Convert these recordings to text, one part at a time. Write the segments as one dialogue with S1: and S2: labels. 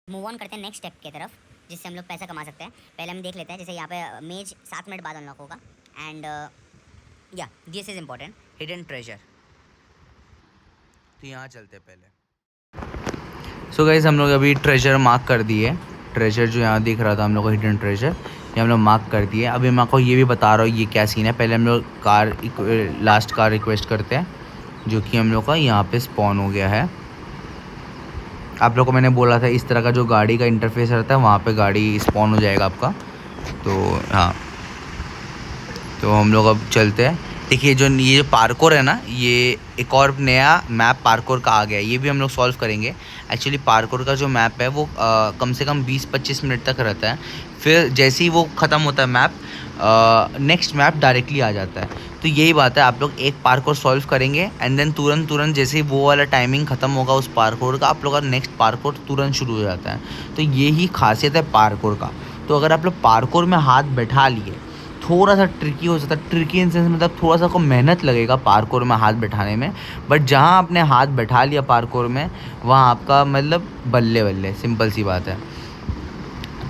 S1: Move on करते हैं next step की तरफ, जिससे हम लोग पैसा कमा सकते हैं। पहले हम देख लेते हैं, जैसे यहाँ पे मेज 7 मिनट बाद अनलॉक होगा। एंड या this is important, hidden treasure.
S2: तो यहाँ चलते हैं पहले। सो गाइस, हम लोग अभी ट्रेजर मार्क कर दिए। ट्रेजर जो यहाँ दिख रहा था हम लोग को, हिडन ट्रेजर, ये हम लोग मार्क कर दिए। अभी मैं आपको ये भी बता रहा हूँ ये क्या सीन है। पहले हम लोग लास्ट कार रिक्वेस्ट करते हैं, जो कि हम लोग का यहाँ पे स्पॉन हो गया है। आप लोग को मैंने बोला था इस तरह का जो गाड़ी का इंटरफेस रहता है वहाँ पे गाड़ी स्पॉन हो जाएगा आपका। तो हाँ, तो हम लोग अब चलते हैं। देखिए ये जो पार्कोर है ना, ये एक और नया मैप पार्कोर का आ गया है, ये भी हम लोग सॉल्व करेंगे। एक्चुअली पार्कोर का जो मैप है वो कम से कम 20-25 मिनट तक रहता है। फिर जैसे ही वो ख़त्म होता है मैप, नेक्स्ट मैप डायरेक्टली आ जाता है। तो यही बात है, आप लोग एक पार्कोर सॉल्व करेंगे एंड देन तुरंत जैसे ही वो वाला टाइमिंग ख़त्म होगा उस पार्कोर का, आप लोग का नेक्स्ट पार्कोर तुरंत शुरू हो जाता है। तो यही खासियत है पार्कोर का। तो अगर आप लोग पार्कोर में हाथ बैठा लिए, थोड़ा सा ट्रिकी हो सकता है। ट्रिकी इन सेंस मतलब थोड़ा सा आपको मेहनत लगेगा पार्कोर में हाथ बैठाने में, बट जहाँ आपने हाथ बैठा लिया पार्कोर में, वहाँ आपका मतलब बल्ले बल्ले, सिंपल सी बात है।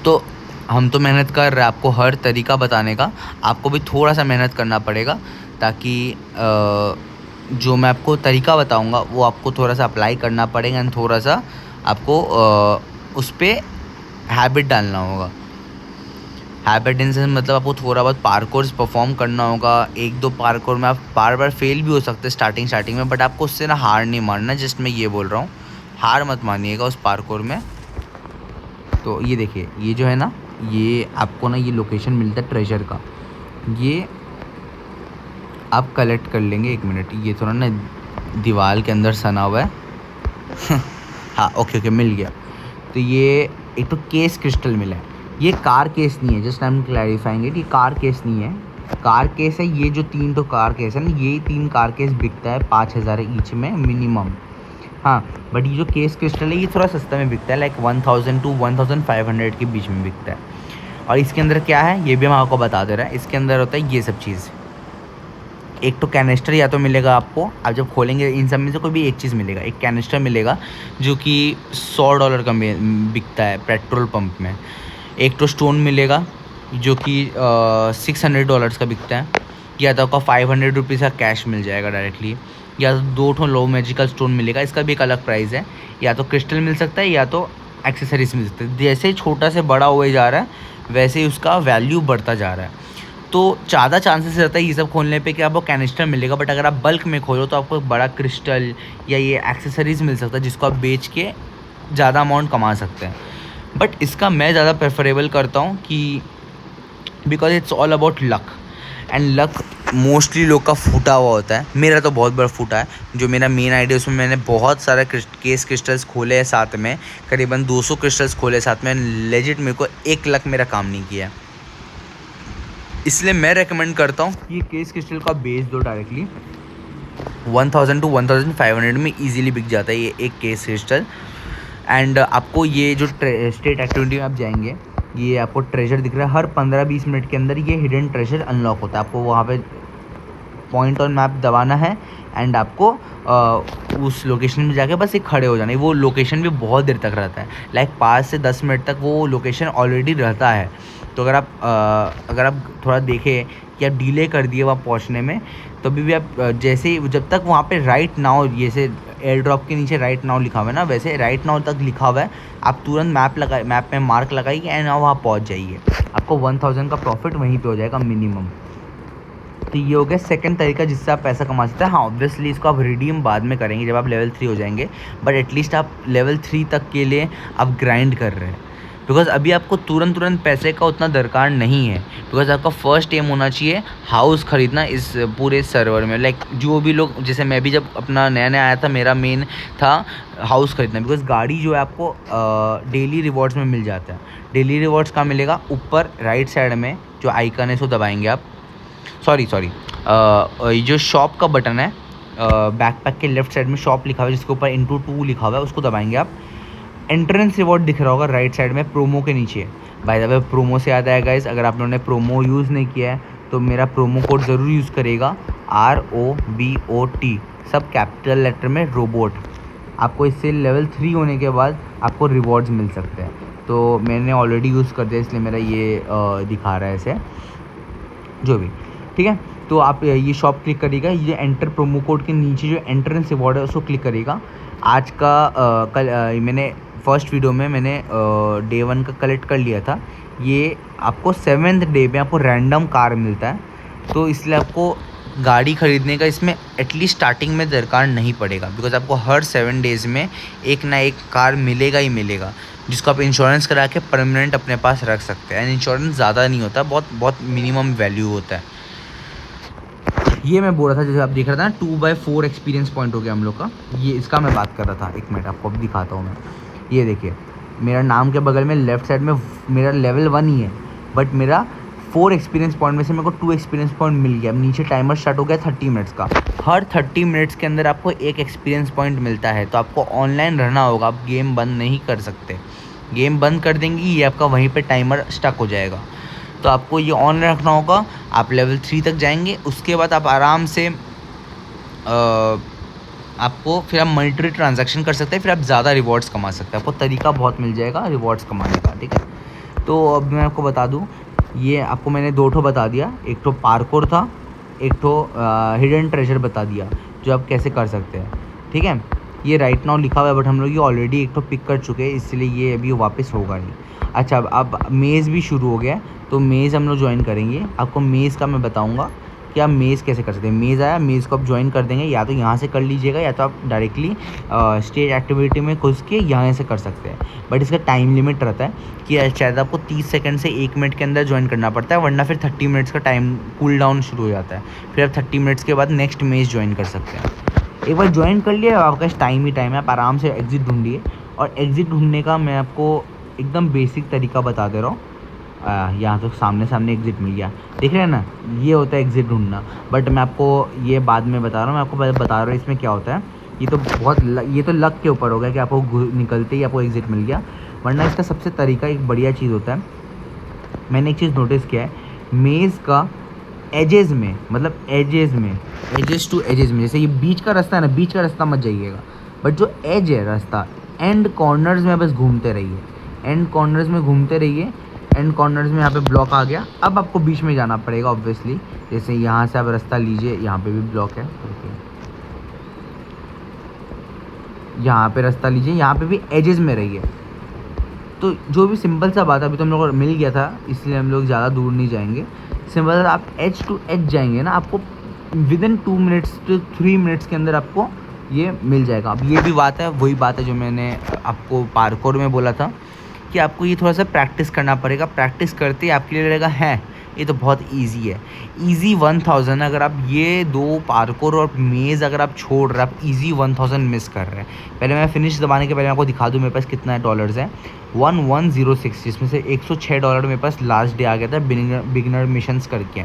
S2: तो हम तो मेहनत कर रहे हैं आपको हर तरीका बताने का, आपको भी थोड़ा सा मेहनत करना पड़ेगा, ताकि जो मैं आपको तरीका बताऊंगा वो आपको थोड़ा सा अप्लाई करना पड़ेगा एंड थोड़ा सा आपको उस पर हैबिट डालना होगा। हैबिट इन सेंस मतलब आपको थोड़ा बहुत पार्कोर्स परफॉर्म करना होगा। 1-2 पार्कोर में आप बार बार फेल भी हो सकते हैं स्टार्टिंग में, बट आपको उससे ना हार नहीं मानना। जस्ट मैं ये बोल रहा हूँ, हार मत मानिएगा उस पार्कोर में। तो ये देखिए, ये जो है ना, ये आपको ना ये लोकेशन मिलता है ट्रेजर का, ये आप कलेक्ट कर लेंगे। 1 मिनट, ये थोड़ा ना दीवार के अंदर सना हुआ है हाँ ओके मिल गया। तो ये एक तो केस क्रिस्टल मिला है, ये कार केस नहीं है, just I am clarifying it, ये कार केस नहीं है, कार केस है। ये जो 3 तो कार केस है ना, ये 3 कार केस बिकता है 5,000 ईच में मिनिमम। हाँ, बट ये जो केस क्रिस्टल है ये थोड़ा सस्ता में बिकता है, लाइक 1000 to 1500 के बीच में बिकता है। और इसके अंदर क्या है ये भी हम आपको बता दे रहे हैं। इसके अंदर होता है ये सब चीज़, एक तो कैनिस्टर या तो मिलेगा आपको, आप जब खोलेंगे इन सब में से कोई भी एक चीज़ मिलेगा। एक कैनिस्टर मिलेगा जो कि $100 का बिकता है पेट्रोल पंप में। एक तो स्टोन मिलेगा जो कि $600 का बिकता है। या तो आपका 500 रुपीज़ का कैश मिल जाएगा डायरेक्टली, या तो 2 लो मैजिकल स्टोन मिलेगा, इसका भी एक अलग प्राइस है। या तो क्रिस्टल मिल सकता है या तो एक्सेसरीज मिल सकता है। जैसे ही छोटा से बड़ा हुए जा रहा है वैसे ही उसका वैल्यू बढ़ता जा रहा है। तो ज़्यादा चांसेस रहता है ये सब खोलने पे कि आपको कैनिस्टर मिलेगा, बट अगर आप बल्क में खोलो तो आपको बड़ा क्रिस्टल या ये एक्सेसरीज़ मिल सकता है जिसको आप बेच के ज़्यादा अमाउंट कमा सकते हैं। बट इसका मैं ज़्यादा प्रेफरेबल करता हूँ कि because it's all about luck, and luck mostly लोग का फूटा हुआ होता है। मेरा तो बहुत बड़ा फूटा है। जो मेरा मेन आइडिया उसमें मैंने बहुत सारे केस क्रिस्टल्स खोले हैं साथ में, करीबन 200 क्रिस्टल्स खोले साथ में। लेजिट मेरे को 1 लाख मेरा काम नहीं किया, इसलिए मैं रेकमेंड करता हूँ कि केस क्रिस्टल का बेच दो डायरेक्टली। 1000 to 1500 में इजीली बिक जाता है ये एक केस क्रिस्टल। एंड आपको ये जो स्टेट एक्टिविटी में आप जाएंगे, ये आपको ट्रेजर दिख रहा है, हर 15-20 मिनट के अंदर ये हिडन ट्रेजर अनलॉक होता है। आपको वहाँ पे पॉइंट ऑन मैप दबाना है एंड आपको उस लोकेशन में जाके बस एक खड़े हो जाना है। वो लोकेशन भी बहुत देर तक रहता है, लाइक 5 से 10 मिनट तक वो लोकेशन ऑलरेडी रहता है। तो अगर आप थोड़ा देखें कि आप डिले कर दिए वहाँ पहुँचने में, तो भी आप जैसे जब तक वहाँ पे राइट नाउ, जैसे एयर ड्रॉप के नीचे राइट नाउ लिखा हुआ है ना, वैसे राइट नाउ तक लिखा हुआ है, आप तुरंत मैप में मार्क लगाइए एंड वहाँ पहुँच जाइए। आपको 1000 का प्रॉफिट वहीं पे हो जाएगा मिनिमम। तो ये हो गया सेकंड तरीका जिससे आप पैसा कमा सकते हैं। हाँ, ऑब्वियसली इसको आप रिडीम बाद में करेंगे जब आप लेवल 3 हो जाएंगे, बट एटलीस्ट आप लेवल 3 तक के लिए आप ग्राइंड कर रहे हैं। बिकॉज अभी आपको तुरंत पैसे का उतना दरकार नहीं है, बिकॉज आपका फर्स्ट एम होना चाहिए हाउस ख़रीदना इस पूरे सर्वर में। लाइक जो भी लोग, जैसे मैं भी जब अपना नया आया था, मेरा मेन था हाउस ख़रीदना। बिकॉज गाड़ी जो है आपको डेली रिवॉर्ड्स में मिल जाता है। डेली रिवॉर्ड्स कहाँ मिलेगा? ऊपर राइट साइड में जो आइकन है उसको दबाएंगे आप, सॉरी जो शॉप का बटन है, बैकपैक के लेफ्ट साइड में शॉप लिखा हुआ है जिसके ऊपर *2 लिखा हुआ है, उसको दबाएंगे आप। एंट्रेंस रिवॉर्ड दिख रहा होगा राइट साइड में प्रोमो के नीचे। बाय द वे, प्रोमो से याद आया गाइस, अगर आप लोगों ने प्रोमो यूज़ नहीं किया है तो मेरा प्रोमो कोड ज़रूर यूज़ करेगा, ROBOT, सब कैपिटल लेटर में, रोबोट। आपको इससे लेवल 3 होने के बाद आपको रिवॉर्ड्स मिल सकते हैं। तो मैंने ऑलरेडी यूज़ कर दिया इसलिए मेरा ये दिखा रहा है ऐसे, जो भी ठीक है। तो आप ये शॉप क्लिक करिएगा, ये एंटर प्रोमो कोड के नीचे जो एंट्रेंस रिवॉर्ड है उसको क्लिक करिएगा। आज का कल मैंने फर्स्ट वीडियो में मैंने डे 1 का कलेक्ट कर लिया था। ये आपको 7th डे में आपको रैंडम कार मिलता है, तो इसलिए आपको गाड़ी ख़रीदने का इसमें एटलीस्ट स्टार्टिंग में दरकार नहीं पड़ेगा, बिकॉज आपको हर 7 डेज़ में एक ना एक कार मिलेगा ही मिलेगा, जिसको आप इंश्योरेंस करा के परमानेंट अपने पास रख सकते हैं। एंड इंश्योरेंस ज़्यादा नहीं होता, बहुत मिनिमम वैल्यू होता है। ये मैं बोल रहा था, जैसे आप देख रहे थे ना 2/4 एक्सपीरियंस पॉइंट हो गया हम लोग का, ये इसका मैं बात कर रहा था। एक मिनट आपको अब दिखाता हूँ मैं। ये देखिए मेरा नाम के बगल में लेफ़्ट साइड में मेरा लेवल 1 ही है, बट मेरा 4 एक्सपीरियंस पॉइंट में से मेरे को 2 एक्सपीरियंस पॉइंट मिल गया। अब नीचे टाइमर स्टार्ट हो गया 30 मिनट्स का। हर 30 मिनट्स के अंदर आपको एक एक्सपीरियंस पॉइंट मिलता है, तो आपको ऑनलाइन रहना होगा, आप गेम बंद नहीं कर सकते। गेम बंद कर देंगे ये आपका वहीं पे टाइमर स्टक हो जाएगा, तो आपको ये ऑन रखना होगा। आप लेवल 3 तक जाएंगे, उसके बाद आप आराम से आपको फिर आप मॉनिटरी ट्रांजैक्शन कर सकते हैं, फिर आप ज़्यादा रिवॉर्ड्स कमा सकते हैं। आपको तरीका बहुत मिल जाएगा रिवॉर्ड्स कमाने का, ठीक है। तो अब मैं आपको बता दूं, ये आपको मैंने 2 ठो बता दिया, एक तो पार्कोर था, एक तो हिडन ट्रेजर बता दिया जो आप कैसे कर सकते हैं, ठीक है। ये राइट नाउ लिखा हुआ है, बट हम लोग ये ऑलरेडी एक तो पिक कर चुके हैं, इसलिए ये अभी वापस होगा नहीं। अच्छा, अब मेज़ भी शुरू हो गया है, तो मेज़ हम लोग ज्वाइन करेंगे। आपको मेज़ का मैं बताऊंगा कि आप मेज़ कैसे कर सकते हैं। मेज़ आया, मेज़ को आप ज्वाइन कर देंगे, या तो यहाँ से कर लीजिएगा या तो आप डायरेक्टली स्टेज एक्टिविटी में घुस के यहाँ से कर सकते हैं। बट इसका टाइम लिमिट रहता है कि शायद आपको 30 सेकंड से 1 मिनट के अंदर ज्वाइन करना पड़ता है, वरना फिर 30 मिनट्स का टाइम कूल डाउन शुरू हो जाता है। फिर आप 30 मिनट्स के बाद नेक्स्ट मेज़ ज्वाइन कर सकते हैं। एक बार ज्वाइन कर लिया, आपका टाइम ही टाइम है, आप आराम से एग्ज़िट ढूंढिए। और एग्ज़िट ढूंढने का मैं आपको एकदम बेसिक तरीका बता दे रहा हूँ। यहाँ तो सामने एग्ज़िट मिल गया, देख रहे हैं ना, ये होता है एग्ज़िट ढूंढना। बट मैं आपको ये बाद में बता रहा हूँ, मैं आपको बता रहा हूँ इसमें क्या होता है। ये तो लक के ऊपर हो गया कि आपको निकलते ही आपको एग्ज़िट मिल गया, वरना इसका सबसे तरीका एक बढ़िया चीज़ होता है। मैंने एक चीज़ नोटिस किया है, मेज़ का एजेस में, मतलब एजेस टू एजेस में, जैसे ये बीच का रास्ता है ना, बीच का रास्ता मत जाइएगा, बट जो एज है रास्ता, एंड कॉर्नर्स में बस घूमते रहिए, एंड कॉर्नर्स में घूमते रहिए। एंड कॉर्नर्स में यहाँ पे ब्लॉक आ गया, अब आपको बीच में जाना पड़ेगा ऑब्वियसली। जैसे यहाँ से आप रास्ता लीजिए, यहाँ पे भी ब्लॉक है, यहाँ पे रास्ता लीजिए, यहाँ पे भी एजेस में रहिए। तो जो भी सिंपल सा बात है, अभी तो हम लोग को मिल गया था, इसलिए हम लोग ज़्यादा दूर नहीं जाएंगे। सिंपल आप एज टू एज जाएंगे ना, आपको विदिन 2 मिनट्स टू 3 मिनट्स के अंदर आपको ये मिल जाएगा। अब ये भी बात है, वही बात है जो मैंने आपको पार्कोर में बोला था कि आपको ये थोड़ा सा प्रैक्टिस करना पड़ेगा। प्रैक्टिस करते ही आपके लिए लगेगा है ये तो बहुत इजी है। इजी 1000, अगर आप ये 2 पार्कोर और मेज़ अगर आप छोड़ रहे, आप इजी 1000 मिस कर रहे हैं। पहले मैं फिनिश दबाने के पहले आपको दिखा दूँ मेरे पास कितना डॉलर्स है, 1106, जिसमें से $106 मेरे पास लास्ट डे आ गया था बिगिनर मिशंस करके।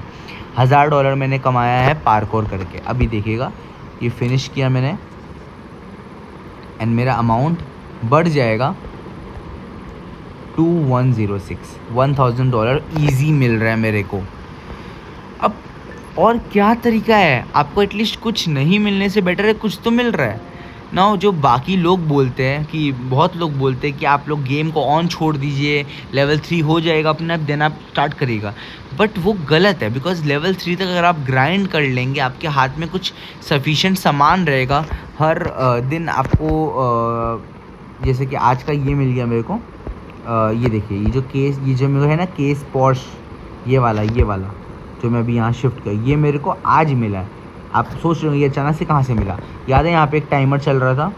S2: $1000 मैंने कमाया है पार्कोर करके। अभी देखिएगा, ये फिनिश किया मैंने एंड मेरा अमाउंट बढ़ जाएगा 2106, $1000 ईजी मिल रहा है मेरे को। अब और क्या तरीका है, आपको एटलीस्ट कुछ नहीं मिलने से बेटर है कुछ तो मिल रहा है ना। जो बाकी लोग बोलते हैं कि बहुत लोग बोलते हैं कि आप लोग गेम को ऑन छोड़ दीजिए, लेवल 3 हो जाएगा अपने आप, देन आप स्टार्ट करिएगा, बट वो गलत है। बिकॉज लेवल 3 तक अगर आप ग्राइंड कर लेंगे, आपके हाथ में कुछ सफिशेंट सामान रहेगा हर दिन आपको। जैसे कि आज का ये मिल गया मेरे को, ये देखिए, ये जो केस, ये जो मेरे को है ना केस पॉश, ये वाला जो मैं अभी यहाँ शिफ्ट किया, ये मेरे को आज मिला है। आप सोच रहे हो ये अचानक से कहाँ से मिला। याद है यहाँ पे एक टाइमर चल रहा था,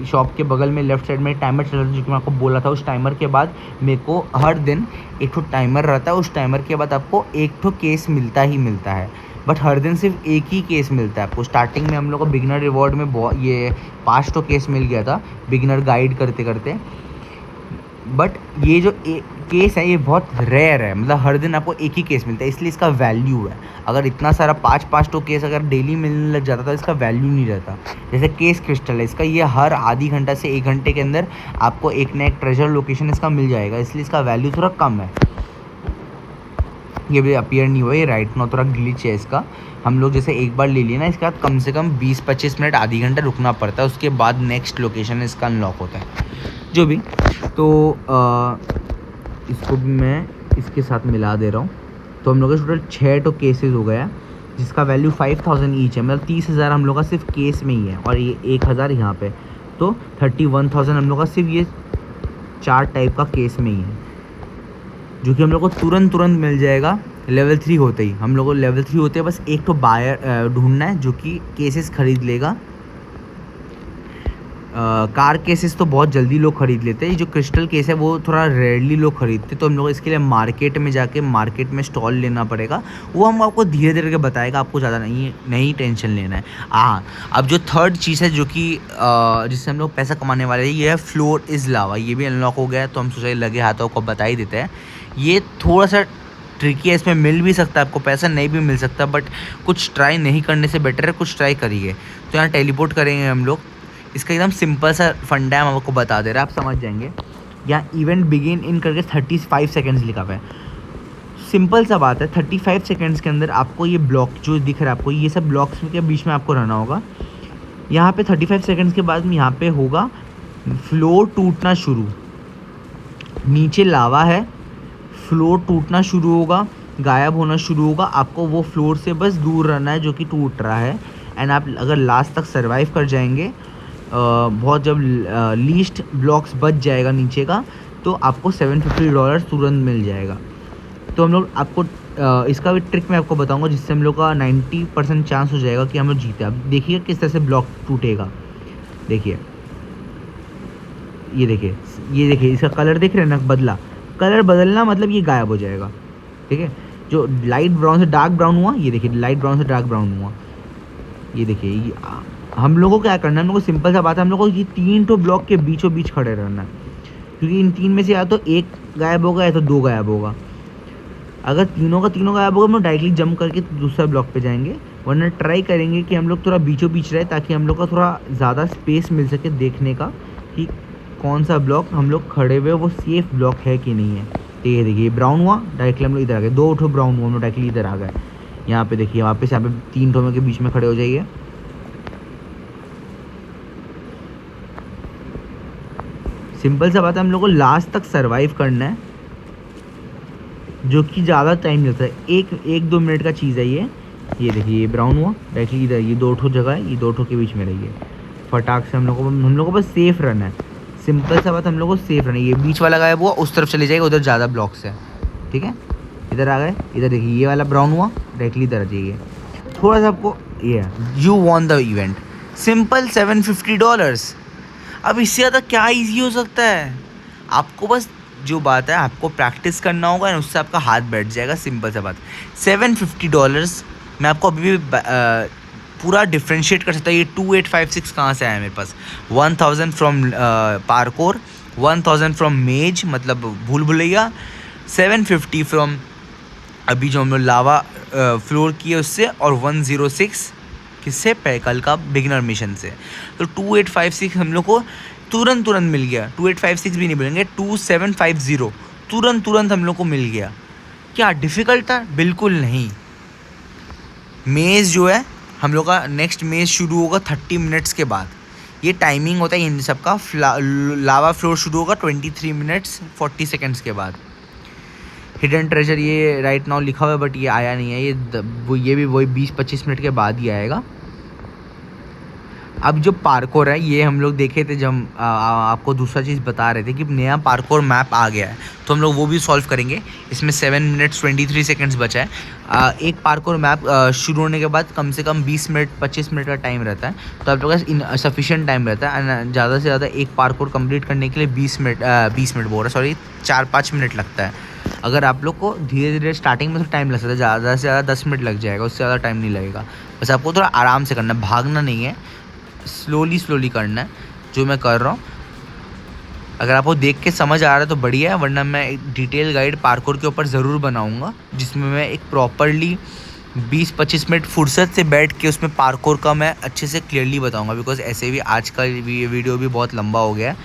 S2: शॉप के बगल में लेफ़्ट साइड में एक टाइमर चल रहा था, जो कि मैं आपको बोला था। उस टाइमर के बाद मेरे को हर दिन एक ठो टाइमर रहता है, उस टाइमर के बाद आपको एक ठो केस मिलता ही मिलता है, बट हर दिन सिर्फ एक ही केस मिलता है आपको। स्टार्टिंग में हम लोग को बिगिनर रिवॉर्ड में ये 5 ठो केस मिल गया था बिगिनर गाइड करते करते, बट ये जो केस है ये बहुत रेयर है, मतलब हर दिन आपको एक ही केस मिलता है, इसलिए इसका वैल्यू है। अगर इतना सारा 5-5 तो केस अगर डेली मिलने लग जाता तो इसका वैल्यू नहीं रहता। जैसे केस क्रिस्टल है, इसका ये हर आधी घंटा से 1 घंटे के अंदर आपको एक ना एक ट्रेजर लोकेशन इसका मिल जाएगा, इसलिए इसका वैल्यू थोड़ा कम है। ये भी अपीयर नहीं हुआ, ये राइट नाउ थोड़ा ग्लिच है इसका। हम लोग जैसे एक बार ले लिए ना, इसके बाद कम से कम 20-25 मिनट आधी घंटा रुकना पड़ता है, उसके बाद नेक्स्ट लोकेशन इसका अनलॉक होता है। जो भी तो इसको भी मैं इसके साथ मिला दे रहा हूँ। तो हम लोग के टोटल 6 तो केसेस हो गया, जिसका वैल्यू 5000 ईच है, मतलब 30,000 हम लोग का सिर्फ केस में ही है, और ये 1000 यहाँ पे, तो 31,000 हम लोग का सिर्फ ये 4 टाइप का केस में ही है, जो कि हम लोग को तुरंत मिल जाएगा लेवल 3 होते ही। हम लोग को लेवल 3 होते हैं, बस एक तो बायर ढूंढना है जो कि केसेस खरीद लेगा। कार केसेस तो बहुत जल्दी लोग ख़रीद लेते हैं, जो क्रिस्टल केस है वो थोड़ा रेयरली लोग खरीदते हैं, तो हम लोग इसके लिए मार्केट में जाके मार्केट में स्टॉल लेना पड़ेगा। वो हम आपको धीरे धीरे के बताएगा, आपको ज़्यादा नहीं टेंशन लेना है। हाँ, अब जो थर्ड चीज़ है जो कि जिससे हम लोग पैसा कमाने वाले हैं, ये है फ्लोर इज़ लावा। ये भी अनलॉक हो गया है, तो हम सोचे लगे हाथों को बता ही देते हैं। ये थोड़ा सा ट्रिकी है, इसमें मिल भी सकता है आपको पैसा, नहीं भी मिल सकता, बट कुछ ट्राई नहीं करने से बेटर है कुछ ट्राई करिए। तो यहाँ टेलीपोर्ट करेंगे हम लोग। इसका एकदम सिंपल सा फंडा है, हम आपको बता दे रहे हैं, आप समझ जाएंगे। यहाँ इवेंट बिगिन इन करके 35 सेकेंड्स लिखा हुआ है। सिंपल सा बात है, 35 सेकेंड्स के अंदर आपको ये ब्लॉक जो दिख रहा है आपको, ये सब ब्लॉक्स के बीच में आपको रहना होगा। यहाँ पे 35 सेकेंड्स के बाद यहाँ पे होगा फ्लोर टूटना शुरू, नीचे लावा है, फ्लोर टूटना शुरू होगा, गायब होना शुरू होगा। आपको वो फ्लोर से बस दूर रहना है जो कि टूट रहा है। एंड आप अगर लास्ट तक सर्वाइव कर जाएंगे, बहुत जब लीस्ट ब्लॉक्स बच जाएगा नीचे का, तो आपको $750 तुरंत मिल जाएगा। तो हम लोग आपको इसका भी ट्रिक मैं आपको बताऊंगा, जिससे हम लोग का 90% चांस हो जाएगा कि हम लोग जीते। अब देखिए किस तरह से ब्लॉक टूटेगा। देखिए, ये देखिए इसका कलर देख रहे हैं ना, बदला। कलर बदलना मतलब ये गायब हो जाएगा, ठीक है। जो लाइट ब्राउन से डार्क ब्राउन हुआ, ये देखिए लाइट ब्राउन से डार्क ब्राउन हुआ, ये देखिए। हम लोगों को क्या करना है, हम लोग को सिंपल सा बात है, हम लोग को ये 3 तो ब्लॉक के बीचों बीच खड़े रहना है, क्योंकि इन 3 में से या तो एक गायब होगा या तो 2 गायब होगा। अगर तीनों का तीनों गायब होगा, हम लोग डायरेक्टली जंप करके दूसरा ब्लॉक पे जाएंगे, वरना ट्राई करेंगे कि हम लोग थोड़ा बीचों बीच रहे, ताकि हम लोग का थोड़ा ज़्यादा स्पेस मिल सके देखने का कि कौन सा ब्लॉक हम लोग खड़े हुए वो सेफ ब्लॉक है कि नहीं है। तो ये देखिए ब्राउन हुआ, डायरेक्टली हम लोग इधर आ गए। 2 ठो ब्राउन हुआ, हम लोग डायरेक्टली इधर आ गए। यहाँ पे देखिए वापस यहाँ पे 3 ठो के बीच में खड़े हो जाइए। सिंपल सा बात है, हम लोग को लास्ट तक सरवाइव करना है, जो कि ज़्यादा टाइम लगता है। 1-2 मिनट का चीज़ है ये। ये देखिए ये ब्राउन हुआ, डायरेक्टली इधर, ये 2 ठो जगह है, ये 2 ठो के बीच में रहिए। फटाक से हम लोग को बस सेफ रहना है। सिंपल सा बात, हम लोग को सेफ रहना है। ये बीच वाला गायब हुआ, उस तरफ चले जाएगा, उधर ज़्यादा ब्लॉक्स है, ठीक है। इधर आ गए, इधर देखिए ये वाला ब्राउन हुआ, डायरेक्टली इधर आ जाइए। थोड़ा सा आपको ये you won the event, simple $750। अब इससे ज़्यादा क्या ईजी हो सकता है। आपको बस जो बात है, आपको प्रैक्टिस करना होगा ना, उससे आपका हाथ बैठ जाएगा। सिंपल सा बात, $750 मैं आपको अभी भी पूरा डिफ्रेंशिएट कर सकता है। ये 2856 कहाँ से आया मेरे पास। 1000 फ्रॉम पार्कोर, 1000 फ्रॉम मेज मतलब भूल भुलैया, 750 फ्रॉम अभी जो हम लोग लावा फ्लोर किए उससे, और 106 किससे, कल का बिगिनर मिशन से। तो 2856 हम लोग को तुरंत मिल गया। 2856 भी नहीं बोलेंगे, 2750 तुरंत हम लोग को मिल गया। क्या डिफ़िकल्ट था? बिल्कुल नहीं। मेज़ जो है हम लोग का नेक्स्ट मेज़ शुरू होगा 30 मिनट्स के बाद। ये टाइमिंग होता है इन सब का। लावा फ्लोर शुरू होगा 23 मिनट्स 40 सेकेंड्स के बाद। हिडन ट्रेजर ये राइट नाउ लिखा हुआ है, बट ये आया नहीं है। ये भी वही 20-25 मिनट के बाद ही आएगा। अब जो पार्कोर है, ये हम लोग देखे थे जब हम आपको दूसरा चीज़ बता रहे थे कि नया पार्कोर मैप आ गया है, तो हम लोग वो भी सॉल्व करेंगे। इसमें 7 मिनट्स 23 सेकेंड्स बचा है। एक पार्कोर मैप शुरू होने के बाद कम से कम 20-25 मिनट का टाइम रहता है, तो आप लोग के पास सफिशिएंट टाइम रहता है। ज़्यादा से ज़्यादा एक पार्कोर कंप्लीट करने के लिए 20 मिनट बोल रहा, सॉरी 4-5 मिनट लगता है। अगर आप लोग को धीरे धीरे स्टार्टिंग में तो टाइम लग सकता है, ज़्यादा से ज़्यादा 10 मिनट लग जाएगा, उससे ज़्यादा टाइम नहीं लगेगा। बस आपको थोड़ा आराम से करना है, भागना नहीं है, स्लोली करना है, जो मैं कर रहा हूँ। अगर आपको देख के समझ आ रहा है तो बढ़िया है, वरना मैं एक डिटेल गाइड पार्कोर के वीडियो ज़रूर बनाऊँगा, जिसमें मैं एक प्रॉपरली 20-25 मिनट फुर्सत से बैठ के उसमें पार्कोर का मैं अच्छे से क्लियरली बताऊँगा। बिकॉज ऐसे भी आज का वीडियो भी बहुत लंबा हो गया है,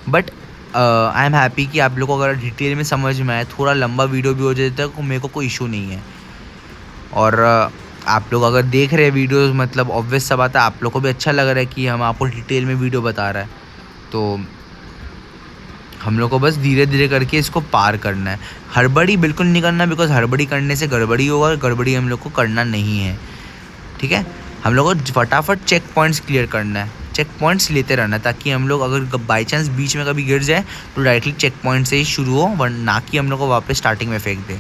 S2: बट आई एम हैप्पी कि आप लोग को अगर डिटेल में समझ में आए, थोड़ा लंबा वीडियो भी हो जाता है तो मेरे को कोई इशू नहीं है। और आप लोग अगर देख रहे हैं वीडियोस, मतलब ऑब्वियस सा बात है आप लोग को भी अच्छा लग रहा है कि हम आपको डिटेल में वीडियो बता रहा है। तो हम लोग को बस धीरे धीरे करके इसको पार करना है, हड़बड़ी बिल्कुल नहीं करना, बिकॉज हड़बड़ी करने से गड़बड़ी होगा और गड़बड़ी हम लोग को करना नहीं है। ठीक है, हम लोग को फटाफट चेक पॉइंट्स क्लियर करना है, चेक पॉइंट्स लेते रहना है, ताकि हम लोग अगर बाई चांस बीच में कभी गिर जाए तो डायरेक्टली चेक पॉइंट से ही शुरू हो, वरना ना कि हम लोग को वापस स्टार्टिंग में फेंक दे।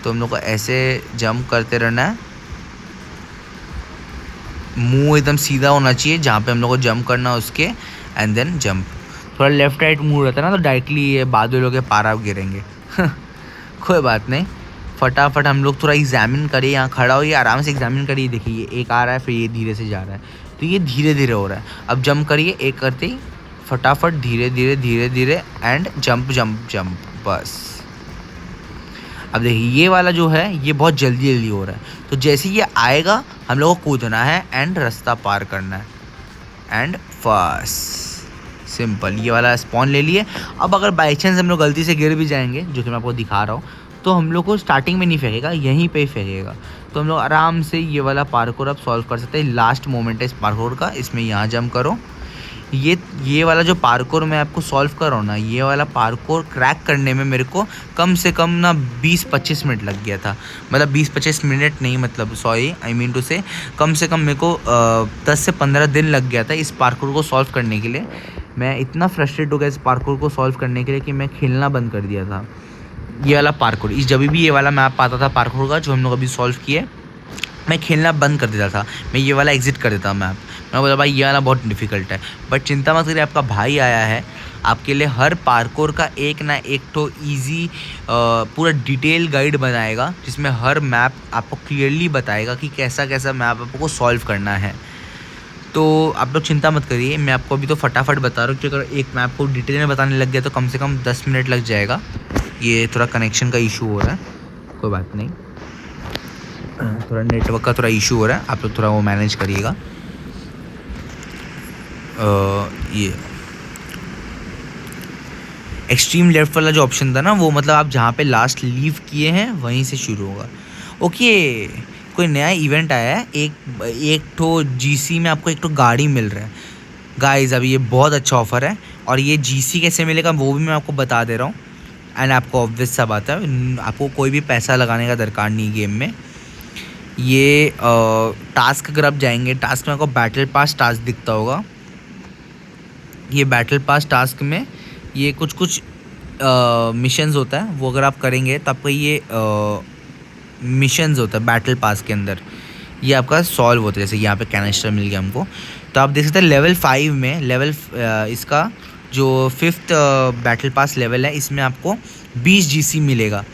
S2: तो हम लोग को ऐसे जंप करते रहना है, मुंह एकदम सीधा होना चाहिए जहाँ पे हम लोग को जंप करना है उसके, एंड देन जंप। थोड़ा लेफ्ट राइट मूव रहता है ना तो डायरेक्टली ये बादलों के पार आप गिरेंगे। कोई बात नहीं, फटाफट हम लोग थोड़ा एग्जामिन करिए, यहाँ खड़ा होइए, आराम से एग्जामिन करिए। देखिए ये एक आ रहा है, फिर ये धीरे से जा रहा है, तो ये धीरे धीरे हो रहा है। अब जंप करिए, एक करते ही फटाफट धीरे धीरे धीरे धीरे एंड जंप जंप जंप, बस। अब देखिए ये वाला जो है ये बहुत जल्दी जल्दी हो रहा है, तो जैसे ये आएगा हम लोग को कूदना है एंड रास्ता पार करना है, एंड फर्स्ट सिंपल ये वाला स्पॉन ले लिए। अब अगर बाई चांस हम लोग गलती से गिर भी जाएंगे, जो कि मैं आपको दिखा रहा हूँ, तो हम लोग को स्टार्टिंग में नहीं फेंकेगा, यहीं पे ही फेंकेगा। तो हम लोग आराम से ये वाला पार्कोर अब सॉल्व कर सकते हैं। लास्ट मोमेंट है इस पार्कोर का, इसमें यहाँ जंप करो। ये वाला जो पार्कोर मैं आपको सॉल्व कर रहा हूँ ना, ये वाला पार्कोर क्रैक करने में मेरे को कम से कम ना 20-25 मिनट लग गया था। मतलब 20-25 मिनट नहीं, मतलब सॉरी आई मीन टू से कम मेरे को 10 से 15 दिन लग गया था इस पार्कोर को सॉल्व करने के लिए। मैं इतना फ्रस्ट्रेट हो गया इस पार्कोर को सॉल्व करने के लिए कि मैं खेलना बंद कर दिया था। ये वाला पार्कोर, जब भी ये वाला मैप आता था पार्कोर का जो हम लोग अभी सॉल्व किए, मैं खेलना बंद कर देता था, मैं ये वाला एग्जिट कर देता मैप। मैं बोला भाई ये वाला बहुत डिफ़िकल्ट है, बट चिंता मत करिए, आपका भाई आया है आपके लिए हर पार्कोर का एक ना एक तो ईजी पूरा डिटेल गाइड बनाएगा, जिसमें हर मैप आपको क्लियरली बताएगा कि कैसा कैसा मैप आपको सॉल्व करना है। तो आप लोग चिंता मत करिए, मैं आपको अभी तो फटाफट बता रहा हूँ कि अगर एक मैप को डिटेल में बताने लग गया तो कम से कम 10 मिनट लग जाएगा। ये थोड़ा कनेक्शन का इशू हो रहा है, कोई बात नहीं, थोड़ा नेटवर्क का थोड़ा इशू हो रहा है, आप लोग थोड़ा वो मैनेज करिएगा। ये एक्सट्रीम लेफ्ट वाला जो ऑप्शन था ना, वो मतलब आप जहाँ पे लास्ट लीव किए हैं वहीं से शुरू होगा। ओके, कोई नया इवेंट आया है, एक तो जीसी में आपको एक तो गाड़ी मिल रहा है गाइस। अभी ये बहुत अच्छा ऑफ़र है, और ये जीसी कैसे मिलेगा वो भी मैं आपको बता दे रहा हूँ। एंड आपको ऑब्वियस सा बात है, आपको कोई भी पैसा लगाने का दरकार नहीं गेम में। ये टास्क अगर आप जाएंगे, टास्क में आपको बैटल पास टास्क दिखता होगा। ये बैटल पास टास्क में ये कुछ मिशंस होता है, वो अगर आप करेंगे तो आपका ये मिशंस होता है बैटल पास के अंदर, ये आपका सॉल्व होता है। जैसे यहाँ पे कैनिस्टर मिल गया हमको, तो आप देख सकते हैं लेवल 5 में इसका जो 5th बैटल पास लेवल है, इसमें आपको 20 जीसी मिलेगा,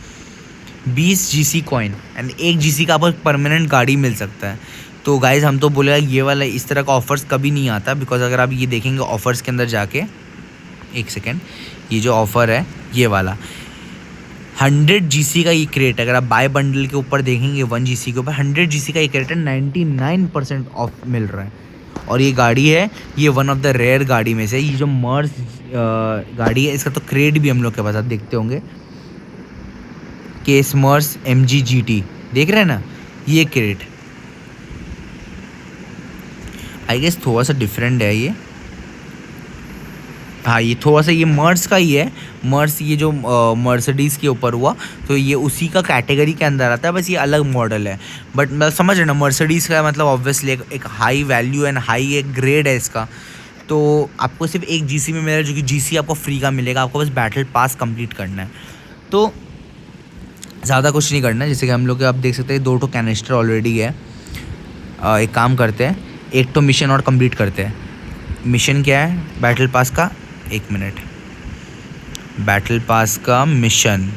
S2: 20 जीसी कॉइन, एंड 1 जीसी का आपको परमानेंट गाड़ी मिल सकता है। तो गाइज़ हम तो बोलेगा ये वाला इस तरह का ऑफ़र्स कभी नहीं आता, बिकॉज अगर आप ये देखेंगे ऑफ़र्स के अंदर जाके, एक सेकेंड, ये जो ऑफ़र है ये वाला 100 जीसी का ये क्रेट, अगर आप बाय बंडल के ऊपर देखेंगे 1 जीसी के ऊपर 100 जीसी का ये क्रेट है, 99% ऑफ मिल रहा है। और ये गाड़ी है, ये वन ऑफ द रेयर गाड़ी में से, ये जो मर्स गाड़ी है इसका तो क्रेट भी हम लोग के पास, आप देखते होंगे कि स्मर्स MG GT देख रहे हैं ना, ये क्रेट आई गेस थोड़ा सा डिफरेंट है ये। हाँ, ये थोड़ा सा ये मर्स का ही है, मर्स ये जो मर्सिडीज़ के ऊपर हुआ, तो ये उसी का कैटेगरी के अंदर आता है, बस ये अलग मॉडल है। बट मैं समझ रहे ना, मर्सिडीज़ का मतलब ऑब्वियसली एक हाई वैल्यू एंड हाई एक ग्रेड है इसका। तो आपको सिर्फ 1 जीसी में मिलेगा, जो कि जीसी आपको फ्री का मिलेगा, आपको बस बैटल पास कंप्लीट करना है। तो ज़्यादा कुछ नहीं करना है, जैसे कि हम लोग आप देख सकते हैं 2 कैनिस्टर ऑलरेडी है। एक काम करते हैं, एक तो मिशन और कंप्लीट करते हैं। मिशन क्या है बैटल पास का, 1 मिनट, बैटल पास का मिशन,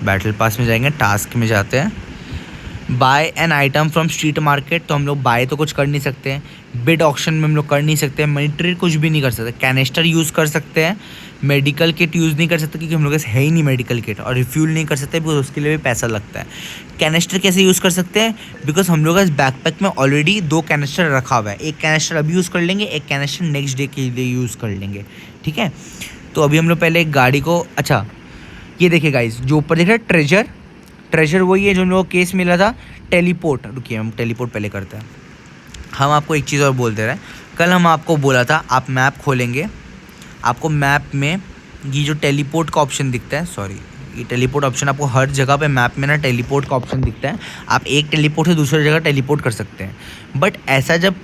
S2: बैटल पास में जाएंगे, टास्क में जाते हैं, buy an item from street market. तो हम लोग बाय तो कुछ कर नहीं सकते हैं, बिड ऑक्शन में हम लोग कर नहीं सकते हैं, मनी ट्रेड कुछ भी नहीं कर सकते, कैनिस्टर यूज़ कर सकते हैं, मेडिकल किट यूज़ नहीं कर सकते क्योंकि हम लोग के है ही नहीं मेडिकल किट, और रिफ्यूल नहीं कर सकते बिकॉज उसके लिए भी पैसा लगता है। कैनिस्टर कैसे यूज़ कर सकते हैं, बिकॉज हम लोग इस बैकपैक में ऑलरेडी 2 कैनिस्टर रखा हुआ है, एक कैनिस्टर अभी यूज़ कर लेंगे, एक कैनिस्टर नेक्स्ट डे के लिए यूज़ कर लेंगे, ठीक है। तो अभी हम लोग पहले एक गाड़ी को, अच्छा ये देखिए गाइस, जो ऊपर देख रहे हैं ट्रेजर वही है जो हम लोग को केस मिला था। टेलीपोर्ट, रुकिए हम टेलीपोर्ट पहले करते हैं। हम आपको एक चीज़ और बोल दे रहे हैं, कल हम आपको बोला था आप मैप खोलेंगे, आपको मैप में ये जो टेलीपोर्ट का ऑप्शन दिखता है, सॉरी ये टेलीपोर्ट ऑप्शन आपको हर जगह पे मैप में ना टेलीपोर्ट का ऑप्शन दिखता है। आप एक टेलीपोर्ट से दूसरी जगह टेलीपोर्ट कर सकते हैं। बट ऐसा जब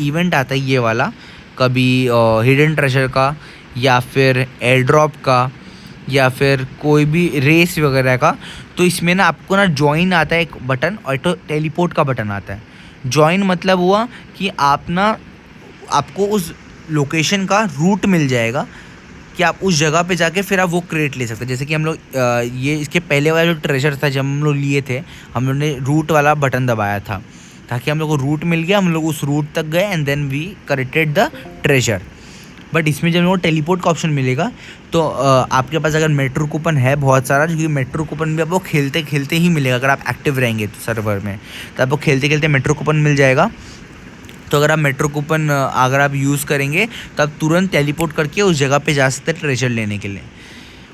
S2: इवेंट आता है ये वाला, कभी हिडन ट्रेजर का या फिर एयर ड्रॉप का या फिर कोई भी रेस वगैरह का, तो इसमें ना आपको ना ज्वाइन आता है एक बटन और तो टेलीपोर्ट का बटन आता है। ज्वाइन मतलब हुआ कि आप ना, आपको उस लोकेशन का रूट मिल जाएगा कि आप उस जगह पे जाके फिर आप वो क्रेट ले सकते हैं। जैसे कि हम लोग ये इसके पहले वाला जो ट्रेजर था जब हम लोग लिए थे, हम लोग ने रूट वाला बटन दबाया था ताकि हम लोग को रूट मिल गया, हम लोग उस रूट तक गए and then we corrected the treasure. But इसमें जब हम लोग टेलीपोर्ट का ऑप्शन मिलेगा तो आपके पास अगर मेट्रो कूपन है बहुत सारा, क्योंकि मेट्रो कूपन भी आपको खेलते खेलते ही मिलेगा अगर आप एक्टिव रहेंगे तो सर्वर में, तो आपको खेलते खेलते मेट्रो कूपन मिल जाएगा। तो अगर आप मेट्रो कूपन अगर आप यूज़ करेंगे तो आप तुरंत टेलीपोर्ट करके उस जगह पे जा सकते हैं ट्रेजर लेने के लिए।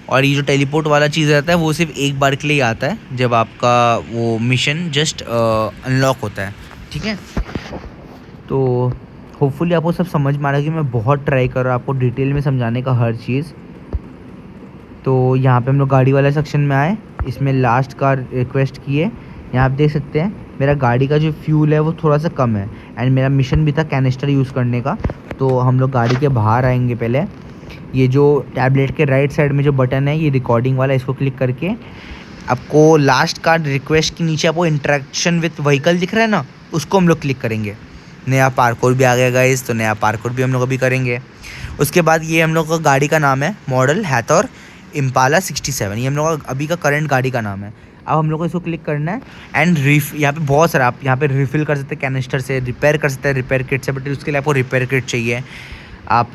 S2: और ये जो टेलीपोर्ट वाला चीज़ रहता है वो सिर्फ एक बार के लिए आता है जब आपका वो मिशन जस्ट अनलॉक होता है, ठीक है। तो होपफुली आपको सब समझ में आ रहा है कि मैं बहुत ट्राई कर रहा हूँ आपको डिटेल में समझाने का हर चीज़। तो यहाँ पे हम लोग गाड़ी वाले सेक्शन में आए, इसमें लास्ट का रिक्वेस्ट किए। यहाँ आप देख सकते हैं मेरा गाड़ी का जो फ्यूल है वो थोड़ा सा कम है एंड मेरा मिशन भी था कैनिस्टर यूज़ करने का। तो हम लोग गाड़ी के बाहर आएंगे। पहले ये जो टैबलेट के राइट साइड में जो बटन है ये रिकॉर्डिंग वाला, इसको क्लिक करके आपको लास्ट कार्ड रिक्वेस्ट के नीचे आपको इंटरेक्शन विथ व्हीकल दिख रहा है ना, उसको हम लोग क्लिक करेंगे। नया पार्कोर भी आ गया गाइस, तो नया पार्कोर भी हम लोग अभी करेंगे। उसके बाद ये हम लोग का गाड़ी का नाम है मॉडल हैथर इम्पाला 67, ये हम लोग का अभी का करंट गाड़ी का नाम है। अब हम लोग को इसको क्लिक करना है एंड यहाँ पे बहुत सारा आप यहाँ पे रिफ़िल कर सकते हैं कैनिस्टर से, रिपेयर कर सकते हैं रिपेयर किट से, बट उसके लिए आपको रिपेयर किट चाहिए। आप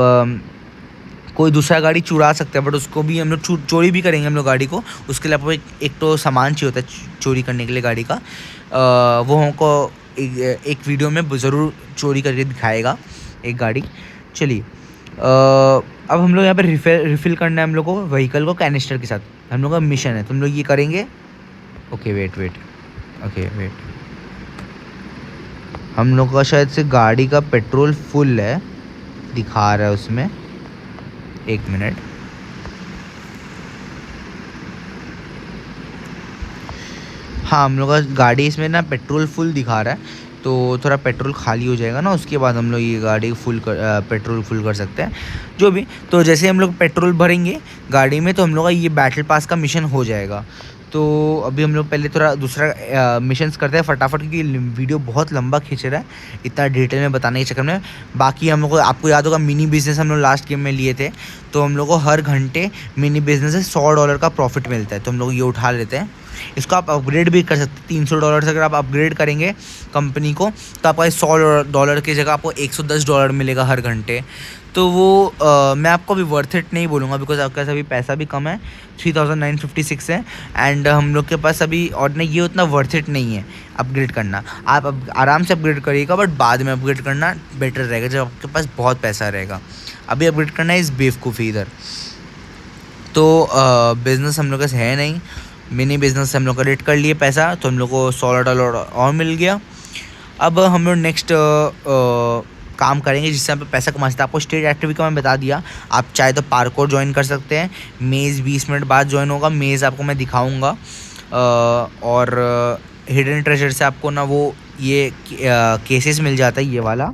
S2: कोई दूसरा गाड़ी चुरा सकते हैं बट उसको भी हम लोग चोरी भी करेंगे हम लोग गाड़ी को, उसके लिए आपको एक तो सामान चाहिए होता है चोरी करने के लिए गाड़ी का, वो हमको एक वीडियो में ज़रूर चोरी करके दिखाएगा एक गाड़ी। चलिए अब हम लोग यहाँ पे रिफ़िल करना है हम लोग को व्हीकल को कैनिस्टर के साथ, हम लोग का मिशन है, तो हम लोग ये करेंगे। ओके वेट, हम लोग का शायद से गाड़ी का पेट्रोल फुल है, दिखा रहा है उसमें, एक मिनट। हाँ हम लोग का गाड़ी इसमें ना पेट्रोल फुल दिखा रहा है, तो थोड़ा पेट्रोल खाली हो जाएगा ना, उसके बाद हम लोग ये गाड़ी पेट्रोल फुल कर सकते हैं जो भी। तो जैसे हम लोग पेट्रोल भरेंगे गाड़ी में तो हम लोग का ये बैटल पास का मिशन हो जाएगा। तो अभी हम लोग पहले थोड़ा दूसरा मिशंस करते हैं फटाफट, क्योंकि वीडियो बहुत लंबा खींच रहा है इतना डिटेल में बताने के चक्कर में। बाकी हम लोग को, आपको याद होगा मिनी बिज़नेस हम लोग लास्ट गेम में लिए थे, तो हम लोग को हर घंटे मिनी बिज़नेस से $100 का प्रॉफिट मिलता है, तो हम लोग ये उठा लेते हैं। इसको आप अपग्रेड भी कर सकते हैं, $300 से अगर आप अपग्रेड करेंगे कंपनी को तो आपका $100 की जगह आपको $110 मिलेगा हर घंटे। तो वो मैं आपको अभी वर्थ इट नहीं बोलूँगा, बिकॉज आपके पास अभी पैसा भी कम है, 3956 है एंड हम लोग के पास अभी, और नहीं ये उतना वर्थ इट नहीं है अपग्रेड करना। आप अब आराम से अपग्रेड करिएगा बट बाद में अपग्रेड करना बेटर रहेगा जब आपके पास बहुत पैसा रहेगा। अभी अपग्रेड करना है इस बेवकूफ़ी इधर। तो बिज़नेस हम लोग के पास है नहीं, मिनी बिज़नेस से हम लोग कलेक्ट कर लिए पैसा, तो हम लोग को $16 और मिल गया। अब हम लोग नेक्स्ट काम करेंगे जिससे हम पैसा कमा सकते हैं। आपको स्टेट एक्टिविटी का मैं बता दिया, आप चाहे तो पार्कोर ज्वाइन कर सकते हैं। मेज़ 20 मिनट बाद ज्वाइन होगा, मेज़ आपको मैं दिखाऊंगा। और हिडन ट्रेजर से आपको ना वो ये केसेस मिल जाता है, ये वाला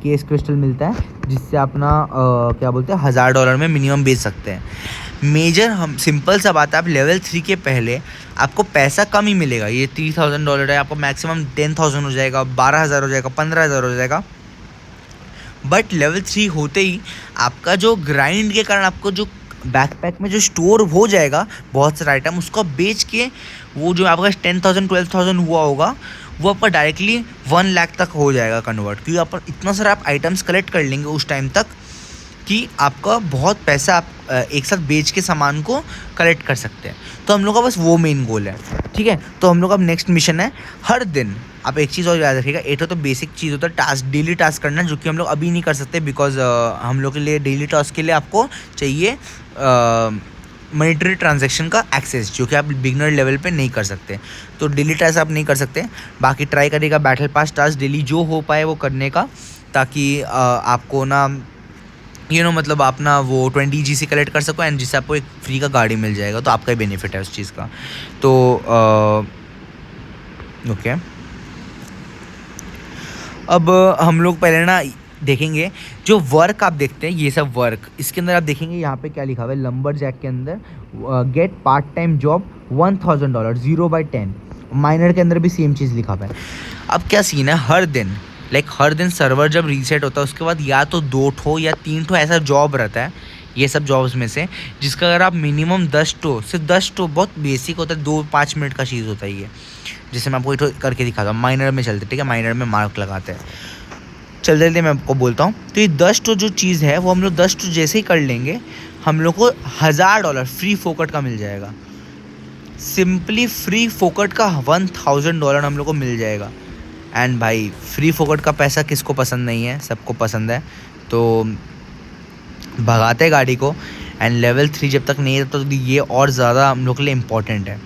S2: केस क्रिस्टल मिलता है जिससे आप ना क्या बोलते हैं $1000 में मिनिमम बेच सकते हैं। मेजर हम सिंपल सा बात है, आप लेवल 3 के पहले आपको पैसा कम ही मिलेगा। ये $3000 है, आपको मैक्सिमम 10,000 हो जाएगा, 12,000 हो जाएगा, 15,000 हो जाएगा। बट लेवल 3 होते ही आपका जो ग्राइंड के कारण आपको जो बैकपैक में जो स्टोर हो जाएगा बहुत सारा आइटम, उसको बेच के वो जो आपका 10,000 12,000 हुआ होगा वो आपका डायरेक्टली 1 लाख तक हो जाएगा कन्वर्ट, क्योंकि आप इतना सारा आप आइटम्स कलेक्ट कर लेंगे उस टाइम तक कि आपका बहुत पैसा आप एक साथ बेच के सामान को कलेक्ट कर सकते हैं। तो हम लोग का बस वो मेन गोल है, ठीक है। तो हम लोग का अब नेक्स्ट मिशन है, हर दिन आप एक चीज़ और याद रखिएगा, 8 तो बेसिक चीज़ होता है टास्क, डेली टास्क करना, जो कि हम लोग अभी नहीं कर सकते बिकॉज हम लोग के लिए डेली टास्क के लिए आपको चाहिए मॉनिटरी ट्रांजैक्शन का एक्सेस, जो कि आप बिगनर लेवल पे नहीं कर सकते। तो डेली टास्क आप नहीं कर सकते। बाकी ट्राई करिएगा बैटल पास टास्क डेली जो हो पाए वो करने का, ताकि आपको ना मतलब आप ना वो 20 GC कलेक्ट कर सको, एंड जिससे आपको एक फ्री का गाड़ी मिल जाएगा, तो आपका ही बेनिफिट है उस चीज़ का। तो ओके, अब हम लोग पहले ना देखेंगे जो वर्क आप देखते हैं, ये सब वर्क, इसके अंदर आप देखेंगे यहाँ पे क्या लिखा हुआ है, लंबर जैक के अंदर get part time job $1000 0/10। Minor के अंदर भी सेम चीज़ लिखा हुआ है। अब क्या सीन है, हर दिन सर्वर जब रीसेट होता है उसके बाद या तो 2 ठो या 3 ठो ऐसा जॉब रहता है, ये सब जॉब्स में से, जिसका अगर आप मिनिमम 10 ठो, सिर्फ 10 ठो, बहुत बेसिक होता है, 2-5 मिनट का चीज़ होता है ये, जिसे मैं आपको एक ठो करके दिखाता हूँ। माइनर में चलते, ठीक है, माइनर में मार्क लगाते हैं, चलते मैं आपको बोलता हूँ। तो ये 10 ठो जो चीज़ है वो हम लोग 10 ठो जैसे ही कर लेंगे, हम लोग को $1000 फ्री फोकट का मिल जाएगा। सिंपली फ्री फोकट का $1000 हम लोग को मिल जाएगा। एंड भाई फ्री फोकट का पैसा किसको पसंद नहीं है, सबको पसंद है। तो भगाते हैं गाड़ी को, एंड लेवल 3 जब तक नहीं है तब तक ये और ज़्यादा हम लोग के लिए इम्पोर्टेंट है।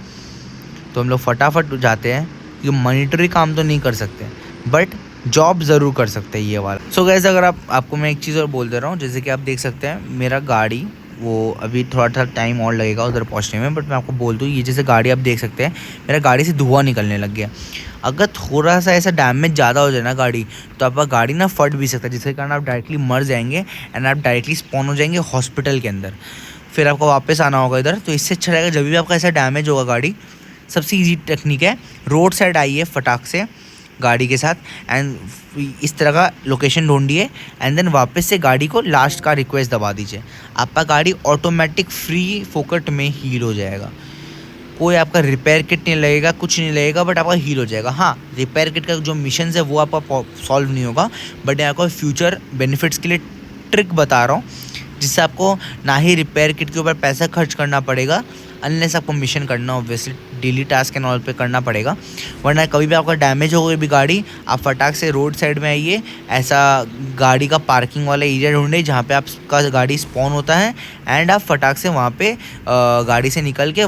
S2: तो हम लोग फटाफट जाते हैं, ये मॉनिटरी काम तो नहीं कर सकते बट जॉब ज़रूर कर सकते हैं ये वाला। सो गाइस, अगर आपको मैं एक चीज़ और बोल दे रहा हूँ, जैसे कि आप देख सकते हैं मेरा गाड़ी, वो अभी थोड़ा सा टाइम और लगेगा उधर पहुँचने में, बट मैं आपको बोल दूँ, ये जैसे गाड़ी आप देख सकते हैं, मेरा गाड़ी से धुआं निकलने लग गया। अगर थोड़ा सा ऐसा डैमेज ज़्यादा हो जाए ना गाड़ी, तो आपका गाड़ी ना फट भी सकता है, जिसके कारण आप डायरेक्टली मर जाएंगे एंड आप डायरेक्टली स्पॉन हो जाएंगे हॉस्पिटल के अंदर। फिर आपको वापस आना होगा इधर। तो इससे अच्छा रहेगा जब भी आपका ऐसा डैमेज होगा गाड़ी, सबसे ईजी टेक्निक है, रोड साइड आइए फटाक से गाड़ी के साथ, एंड इस तरह का लोकेशन ढूंढिए, एंड देन वापस से गाड़ी को लास्ट का रिक्वेस्ट दबा दीजिए। आपका गाड़ी ऑटोमेटिक फ्री फोकट में हील हो जाएगा। कोई आपका रिपेयर किट नहीं लगेगा, कुछ नहीं लगेगा, बट आपका हील हो जाएगा। हाँ, रिपेयर किट का जो मिशन है वो आपका सॉल्व नहीं होगा, बट यहाँ को फ्यूचर बेनिफिट्स के लिए ट्रिक बता रहा हूँ, जिससे आपको ना ही रिपेयर किट के ऊपर पैसा खर्च करना पड़ेगा, अनलेस आपको मिशन करना, obviously daily task and all पे करना पड़ेगा। वरना कभी भी आपका डैमेज हो गई भी गाड़ी, आप फटाक से रोड साइड में आइए, ऐसा गाड़ी का पार्किंग वाला एरिया ढूंढिए जहाँ पे आपका गाड़ी स्पॉन होता है, एंड आप फटाक से वहाँ पे गाड़ी से निकल के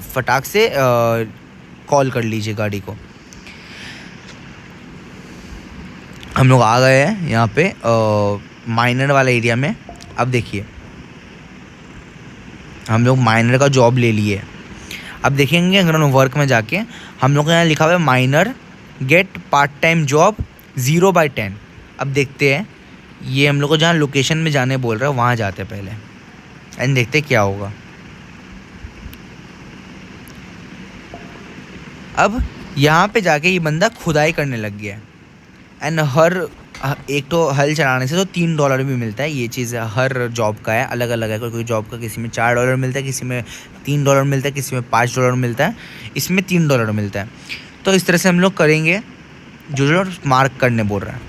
S2: फटाक से कॉल कर लीजिए गाड़ी को। हम लोग आ गए हैं यहाँ पे माइनर वाला एरिया में। अब देखिए, हम लोग माइनर का जॉब ले लिए। अब देखेंगे अगर हम वर्क में जाके, हम लोग को यहाँ लिखा हुआ है minor get part time job 0/10। अब देखते हैं, ये हम लोग को जहाँ लोकेशन में जाने बोल रहा है वहाँ जाते हैं पहले, एंड देखते क्या होगा। अब यहाँ पे जाके ये बंदा खुदाई करने लग गया है, एंड हर एक तो हल चलाने से तो $3 भी मिलता है। ये चीज़ हर जॉब का है, अलग अलग है। कोई जॉब का किसी में $4 मिलता है, किसी में $3 मिलता है, किसी में $5 मिलता है, इसमें $3 मिलता है। तो इस तरह से हम लोग करेंगे जो मार्क करने बोल रहा है।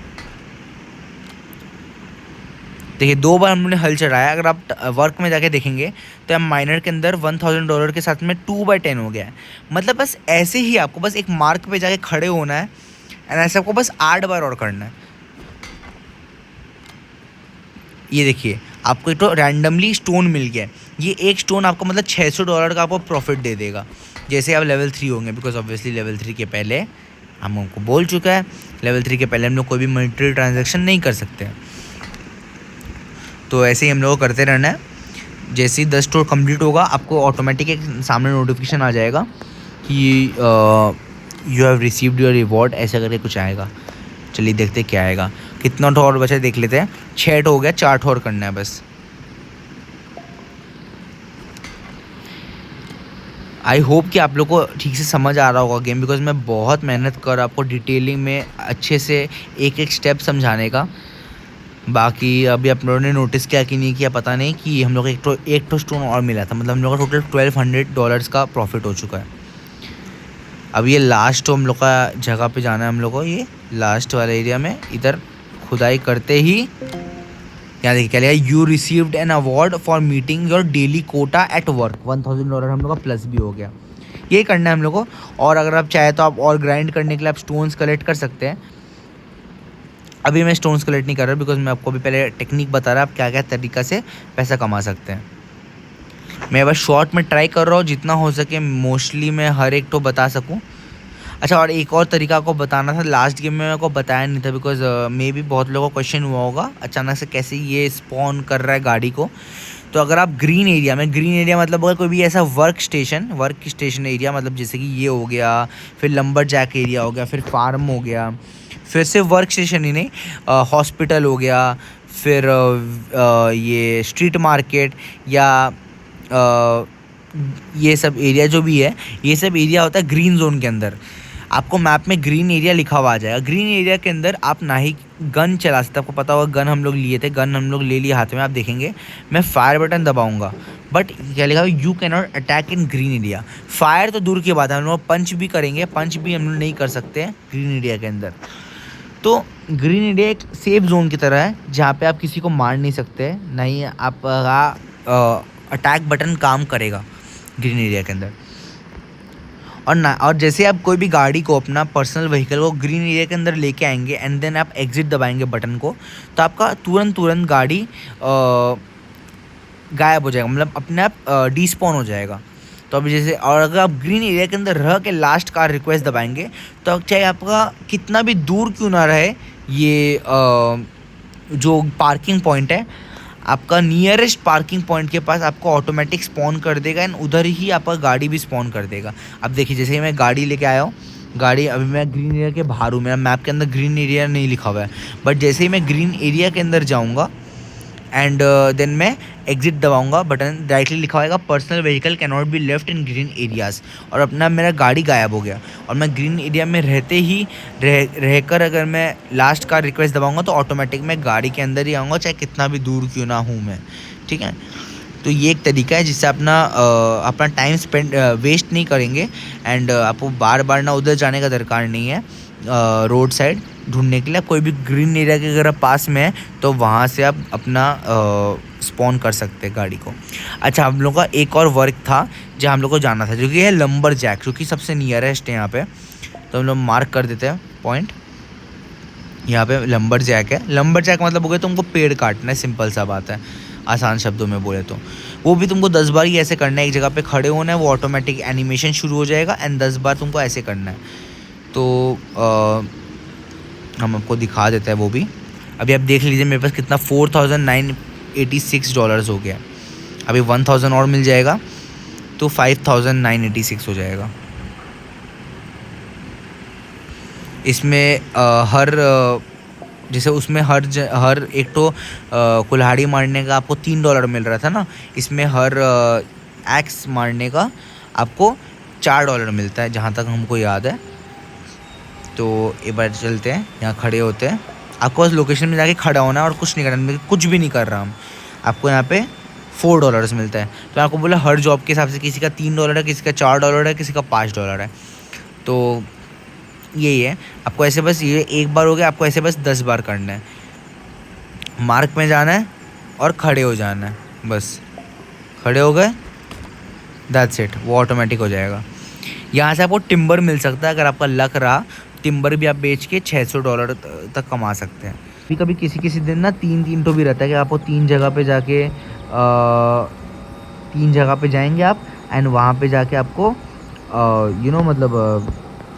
S2: देखिए 2 बार हमने हल चढ़ाया। अगर आप वर्क में जाके देखेंगे तो हम माइनर के अंदर $1000 के साथ में 2/10 हो गया है। मतलब बस ऐसे ही आपको बस एक मार्क पे जाके खड़े होना है, एंड ऐसे आपको बस 8 बार और करना है। ये देखिए, आपको एक तो रैंडमली स्टोन मिल गया है। ये एक स्टोन आपको मतलब $600 का आपको प्रॉफिट दे देगा जैसे आप लेवल 3 होंगे, बिकॉज ऑब्वियसली लेवल 3 के पहले हम हमको बोल चुका है, लेवल 3 के पहले हम लोग कोई भी मॉनिटरी ट्रांजैक्शन नहीं कर सकते हैं। तो ऐसे ही हम लोग को करते रहना है। जैसे ही 10 स्टोर कंप्लीट होगा, आपको ऑटोमेटिक एक सामने नोटिफिकेशन आ जाएगा कि you have received your reward, ऐसा करके कुछ आएगा। चलिए देखते क्या आएगा। कितना ठो और बचा देख लेते हैं। 6 ठो हो गया, 4 ठो और करना है बस। आई होप कि आप लोग को ठीक से समझ आ रहा होगा गेम, बिकॉज मैं बहुत मेहनत कर आपको डिटेलिंग में अच्छे से एक एक स्टेप समझाने का। बाकी अभी आप लोगों ने नोटिस किया कि नहीं किया पता नहीं, कि हम लोग एक तो स्टोन और मिला था। मतलब हम लोग का टोटल $1200 का प्रॉफिट हो चुका है। अब ये लास्ट हम लोग का जगह पे जाना है हम लोग को, ये लास्ट वाले एरिया में। इधर खुदाई करते ही यहाँ देखिए क्या लिखा, you received an award for meeting your daily quota at work. $1000 हम लोग का प्लस भी हो गया। यही करना है हम लोग को। और अगर आप चाहे तो आप और ग्राइंड करने के लिए आप स्टोन्स कलेक्ट कर सकते हैं। अभी मैं स्टोन्स कलेक्ट नहीं कर रहा बिकॉज मैं आपको अभी पहले टेक्निक बता रहा आप क्या क्या तरीक़ा से पैसा कमा सकते हैं। मैं बस शॉर्ट में ट्राई कर रहा हूँ जितना हो सके मोस्टली मैं हर एक तो बता सकूँ। अच्छा, और एक और तरीका आपको बताना था, लास्ट गेम में मेरे को बताया नहीं था बिकॉज मे बी बहुत लोगों को क्वेश्चन हुआ होगा अचानक से कैसे ये स्पॉन कर रहा है गाड़ी को। तो अगर आप ग्रीन एरिया में, ग्रीन एरिया मतलब अगर कोई भी ऐसा वर्क स्टेशन एरिया, मतलब जैसे कि ये हो गया, फिर लंबर जैक एरिया हो गया, फिर फार्म हो गया, फिर से वर्क स्टेशन ही नहीं, हॉस्पिटल हो गया, फिर ये स्ट्रीट मार्केट या ये सब एरिया जो भी है, ये सब एरिया होता है ग्रीन जोन के अंदर। आपको मैप में ग्रीन एरिया लिखा हुआ आ जाएगा। ग्रीन एरिया के अंदर आप ना ही गन चला सकते, आपको पता होगा गन हम लोग लिए थे, गन हम लोग ले लिए हाथ में। आप देखेंगे मैं फायर बटन दबाऊंगा बट क्या लिखा हुआ, you can not attack in green area. Fire तो दूर की बात है, हम लोग पंच भी करेंगे, पंच भी हम लोग नहीं कर सकते हैं ग्रीन एरिया के अंदर। तो ग्रीन एरिया एक सेफ जोन की तरह है जहाँ पे आप किसी को मार नहीं सकते, ना ही आपका अटैक बटन काम करेगा ग्रीन एरिया के अंदर। और जैसे आप कोई भी गाड़ी को, अपना पर्सनल व्हीकल को ग्रीन एरिया के अंदर लेके आएंगे एंड देन आप एग्जिट दबाएंगे बटन को, तो आपका तुरंत गाड़ी गायब हो जाएगा, मतलब अपने आप डिस्पॉन हो जाएगा। तो अभी जैसे, और अगर आप ग्रीन एरिया के अंदर रह के लास्ट कार रिक्वेस्ट दबाएंगे तो चाहे आपका कितना भी दूर क्यों ना रहे ये जो पार्किंग पॉइंट है, आपका नियरेस्ट पार्किंग पॉइंट के पास आपको ऑटोमेटिक स्पॉन कर देगा एंड उधर ही आपका गाड़ी भी स्पॉन कर देगा। अब देखिए जैसे ही मैं गाड़ी लेके आया हूँ, गाड़ी अभी मैं ग्रीन एरिया के बाहर हूँ, मेरा मैप के अंदर ग्रीन एरिया नहीं लिखा हुआ है, बट जैसे ही मैं ग्रीन एरिया के अंदर जाऊँगा एंड देन मैं एग्जिट दबाऊंगा बटन, डायरेक्टली लिखा होगा personal vehicle can not be left in green areas, और अपना मेरा गाड़ी गायब हो गया। और मैं ग्रीन एरिया में रहते ही रहकर अगर मैं लास्ट कार रिक्वेस्ट दबाऊंगा तो ऑटोमेटिक मैं गाड़ी के अंदर ही आऊँगा, चाहे कितना भी दूर क्यों ना हूँ मैं, ठीक है। तो ये एक तरीका है जिससे अपना टाइम स्पेंड वेस्ट नहीं करेंगे एंड आपको बार बार ना उधर जाने का दरकार नहीं है रोड साइड ढूंढने के लिए। कोई भी ग्रीन एरिया के अगर पास में है तो वहाँ से आप अपना स्पॉन कर सकते हैं गाड़ी को। अच्छा, हम लोग का एक और वर्क था जहाँ हम लोग को जाना था, जो कि है लंबर जैक, जो कि सबसे नियरेस्ट है यहाँ पे। तो हम लोग मार्क कर देते हैं पॉइंट, यहाँ पे लंबर जैक है। लंबर जैक मतलब हो गया तुमको पेड़ काटना है, सिंपल सा बात है, आसान शब्दों में बोले तो। वो भी तुमको 10 बार ही ऐसे करना है, एक जगह पे खड़े होना है, वो ऑटोमेटिक एनिमेशन शुरू हो जाएगा एंड 10 बार तुमको ऐसे करना है। तो हम आपको दिखा देते हैं वो भी। अभी आप देख लीजिए मेरे पास कितना $4,986 हो गया। अभी 1000 और मिल जाएगा तो 5986 हो जाएगा। इसमें हर जैसे उसमें हर एक तो कुल्हाड़ी मारने का आपको $3 मिल रहा था ना, इसमें हर एक्स मारने का आपको $4 मिलता है जहाँ तक हमको याद है। तो एक बार चलते हैं, यहाँ खड़े होते हैं, आपको बस लोकेशन में जाके खड़ा होना है और कुछ नहीं करना, कुछ भी नहीं कर रहा हम। आपको यहाँ पे $4 मिलता है। तो आपको बोला हर जॉब के हिसाब से किसी का $3 है, किसी का $4 है, किसी का $5 है। तो यही है, आपको ऐसे बस ये एक बार हो गया, आपको ऐसे बस 10 बार करना है। मार्क में जाना है और खड़े हो जाना है, बस खड़े हो गए, दैट्स इट, वो ऑटोमेटिक हो जाएगा। यहाँ से आपको टिम्बर मिल सकता है, अगर आपका लक रहा टिम्बर भी आप बेच के $600 तक कमा सकते हैं। कभी कभी किसी दिन ना 3 तो भी रहता है कि आपको 3 जगह पे जाके 3 जगह पे जाएंगे आप एंड वहाँ पे जाके आपको मतलब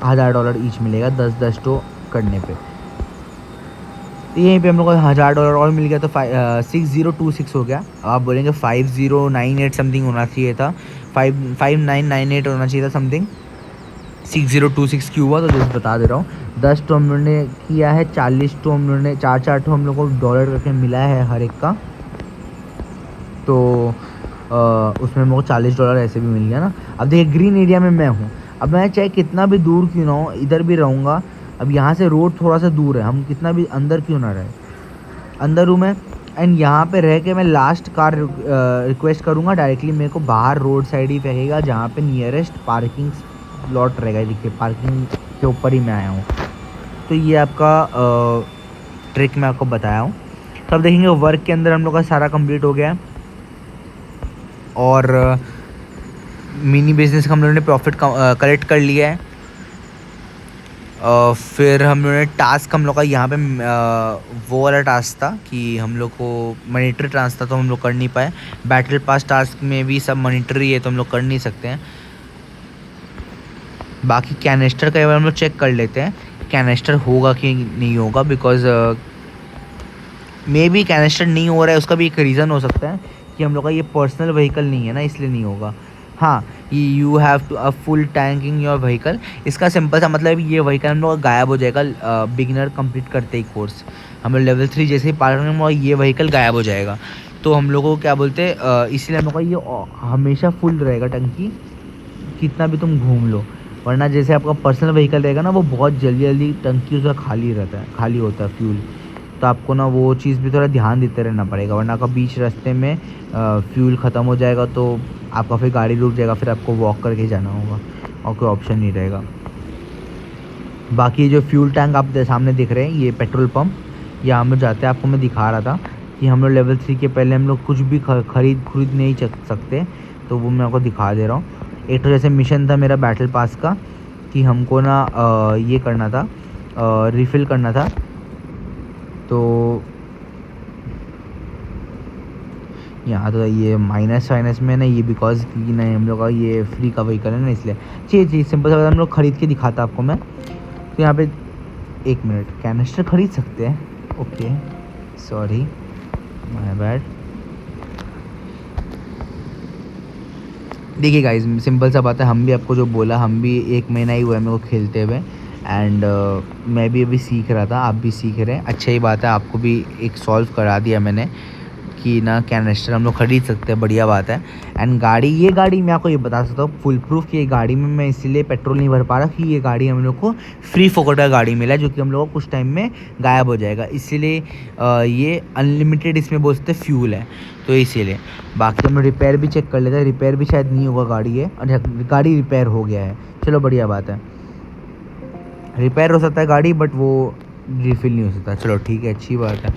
S2: $1000 ईच मिलेगा 10 तो करने पे। तो यहीं पे हम लोग को $1000 और मिल गया, तो 6026 हो गया। आप बोलेंगे 5098 समथिंग होना चाहिए था, 5998 होना चाहिए था समथिंग, 6026 क्यों हुआ तो जस्ट बता दे रहा हूँ। 10 तो हम लोगों ने किया है, 40 तो हम लोगों ने 4 तो हम लोग को डॉलर करके मिला है हर एक का। तो उसमें मेरे को $40 ऐसे भी मिल गया ना। अब देखिए ग्रीन एरिया में मैं हूँ, अब मैं चाहे कितना भी दूर क्यों ना हो इधर भी रहूँगा। अब यहाँ से रोड थोड़ा सा दूर है, हम कितना भी अंदर क्यों ना रहे, अंदर हूँ मैं एंड यहाँ पे रह के मैं लास्ट कार रिक्वेस्ट करूँगा, डायरेक्टली मेरे को बाहर रोड साइड ही फेंकेगा जहाँ पे नियरेस्ट पार्किंग लॉट रहेगा। देखिए पार्किंग के ऊपर ही मैं आया हूँ। तो ये आपका ट्रिक मैं आपको बताया हूँ। तो अब देखेंगे वर्क के अंदर हम लोग का सारा कंप्लीट हो गया है और मिनी बिजनेस का हम लोगों ने प्रॉफिट कलेक्ट कर लिया है। फिर हम लोगों ने टास्क हम लोग का यहाँ पे वो वाला टास्क था कि हम लोग को मॉनिटरी टास्क था तो हम लोग कर नहीं पाए। बैटल पास टास्क में भी सब मॉनिटरी है तो हम लोग कर नहीं सकते हैं। बाकी कैनिस्टर का एक बार हम लोग चेक कर लेते हैं कैनिस्टर होगा कि नहीं होगा, बिकॉज मे बी कैनिस्टर नहीं हो रहा है। उसका भी एक रीज़न हो सकता है कि हम लोग का ये पर्सनल व्हीकल नहीं है ना, इसलिए नहीं होगा। हाँ, you have to a full tank in your vehicle. इसका सिंपल सा मतलब ये व्हीकल हम लोग का गायब हो जाएगा बिगिनर कंप्लीट करते ही कोर्स। हम लोग लेवल 3 जैसे ही पार करेंगे ये व्हीकल गायब हो जाएगा। तो हम लोग को क्या बोलते हैं, इसलिए हम लोग का ये हमेशा फुल रहेगा टंकी, कितना भी तुम घूम लो। वरना जैसे आपका पर्सनल व्हीकल रहेगा ना, वो बहुत जल्दी जल्दी टंकी उसका खाली रहता है, खाली होता है फ्यूल। तो आपको ना वो चीज़ भी थोड़ा ध्यान देते रहना पड़ेगा, वरना आपका बीच रास्ते में फ्यूल ख़त्म हो जाएगा तो आपका फिर गाड़ी रुक जाएगा, फिर आपको वॉक करके जाना होगा और कोई ऑप्शन नहीं रहेगा। बाकी जो फ्यूल टैंक आप सामने दिख रहे हैं ये पेट्रोल पम्प, यहाँ हम लोग जाते हैं। आपको मैं दिखा रहा था कि हम लोग लेवल 3 के पहले हम लोग कुछ भी खरीद नहीं सकते, तो वो मैं आपको दिखा दे रहा हूँ। एक तो जैसे मिशन था मेरा बैटल पास का कि हमको ना ये करना था, रिफ़िल करना था। तो यहाँ तो ये माइनस में ना, ये बिकॉज कि नहीं हम लोग का ये फ्री का व्हीकल है ना, इसलिए चीज़ सिंपल सा हम लोग ख़रीद के दिखाता आपको मैं। तो यहाँ पे 1 मिनट कैनिस्टर ख़रीद सकते हैं। Okay sorry my bad. देखिए गाइस, सिंपल सा बात है, हम भी आपको जो बोला, हम भी 1 महीना ही हुआ है मेरे को खेलते हुए एंड मैं भी अभी सीख रहा था, आप भी सीख रहे हैं। अच्छा ही बात है, आपको भी एक सॉल्व करा दिया मैंने कि ना कैनिस्टर हम लोग ख़रीद सकते हैं, बढ़िया बात है। एंड ये गाड़ी मैं आपको ये बता सकता हूँ फुल प्रूफ कि ये गाड़ी में मैं इसीलिए पेट्रोल नहीं भर पा रहा कि ये गाड़ी हम लोग को फ्री फोकट का गाड़ी मिला है, जो कि हम लोग को कुछ टाइम में गायब हो जाएगा। इसीलिए ये अनलिमिटेड इसमें बोल सकते फ्यूल है, तो इसीलिए। बाकी हम रिपेयर भी चेक कर लेते हैं, रिपेयर भी शायद नहीं होगा गाड़ी है, अच्छा गाड़ी रिपेयर हो गया है, चलो बढ़िया बात है। रिपेयर हो सकता है गाड़ी, बट वो रिफिल नहीं हो सकता, चलो ठीक है, अच्छी बात है।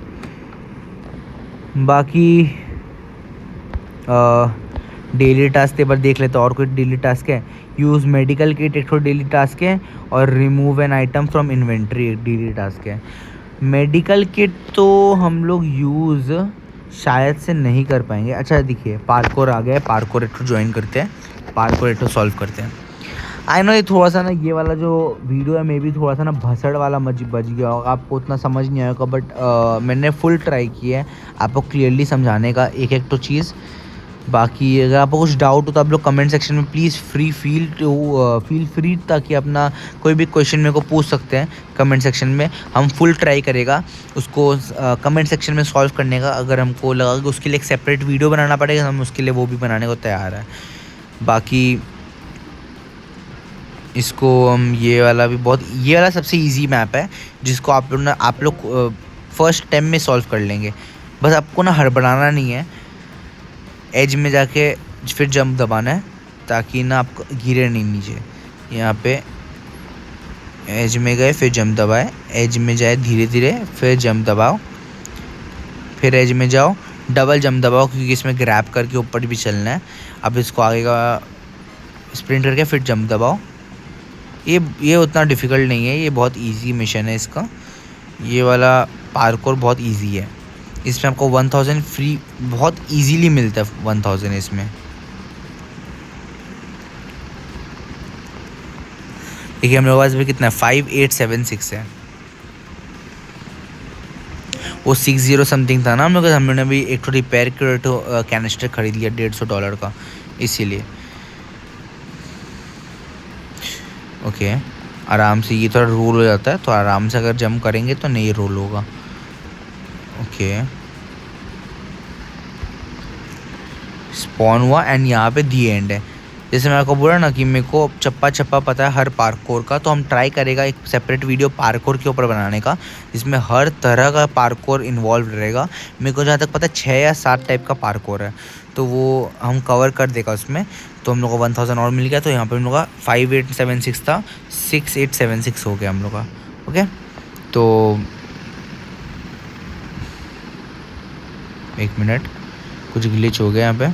S2: बाकी डेली टास्क एक बार देख लेते हैं और कोई डेली टास्क है। यूज़ मेडिकल किट एक तो डेली टास्क है, और remove an item from inventory एक डेली टास्क है। मेडिकल किट तो हम लोग यूज़ शायद से नहीं कर पाएंगे। अच्छा देखिए पार्कोर आ गया है, पार्कोर एक तो ज्वाइन करते हैं, पार्कोर एक तो सॉल्व करते हैं। आई नो ये थोड़ा सा ना, ये वाला जो वीडियो है मे बी थोड़ा सा ना भसड़ वाला बज गया होगा, आपको उतना समझ नहीं आएगा, बट मैंने फुल ट्राई किया है आपको क्लियरली समझाने का एक एक तो चीज़। बाकी अगर आपको कुछ डाउट हो तो आप लोग कमेंट सेक्शन में प्लीज़ फील फ्री, ताकि अपना कोई भी क्वेश्चन मेरे को पूछ सकते हैं कमेंट सेक्शन में। हम फुल ट्राई करेगा उसको कमेंट सेक्शन में सॉल्व करने का। अगर हमको लगा कि उसके लिए एक सेपरेट वीडियो बनाना पड़ेगा, हम उसके लिए वो भी बनाने को तैयार है। बाकी इसको हम ये वाला सबसे इजी मैप है, जिसको आप लोग फर्स्ट टाइम में सॉल्व कर लेंगे। बस आपको ना हड़बड़ाना नहीं है, एज में जाके फिर जंप दबाना है ताकि ना आपको गिरे नहीं नीचे। यहाँ पे एज में गए फिर जंप दबाए, एज में जाए धीरे धीरे फिर जंप दबाओ, फिर एज में जाओ डबल जंप दबाओ, क्योंकि इसमें ग्रैब करके ऊपर भी चलना है। अब इसको आगे का स्प्रिंट करके फिर जंप दबाओ। ये उतना डिफ़िकल्ट नहीं है, ये बहुत इजी मिशन है इसका। ये वाला पार्कोर बहुत इजी है, इसमें आपको 1000 फ्री बहुत इजीली मिलता है। 1000 इसमें देखिए हम लोग के पास भी कितना है, 5876 है। वो 60 समथिंग था ना हम लोग ने भी एक तो रिपेयर किट कैनिस्टर ख़रीद लिया $150 का, इसीलिए। ओके आराम से, ये थोड़ा रोल हो जाता है, तो आराम से अगर जंप करेंगे तो नहीं रोल होगा। ओके स्पॉन हुआ एंड यहाँ पे दी एंड है। जैसे मैं आपको बोला ना कि मेरे को चप्पा पता है हर पार्कोर का, तो हम ट्राई करेगा एक सेपरेट वीडियो पार्कोर के ऊपर बनाने का, जिसमें हर तरह का पार्कोर इन्वॉल्व रहेगा। मेरे को जहाँ तक पता है 6 या 7 टाइप का पार्कोर है, तो वो हम कवर कर देगा उसमें। तो हम लोग को 1000 और मिल गया, तो यहाँ पे हम लोग का 5876 था, 6876 हो गया हम लोग का। ओके तो 1 मिनट, कुछ ग्लिच हो गया यहाँ पे।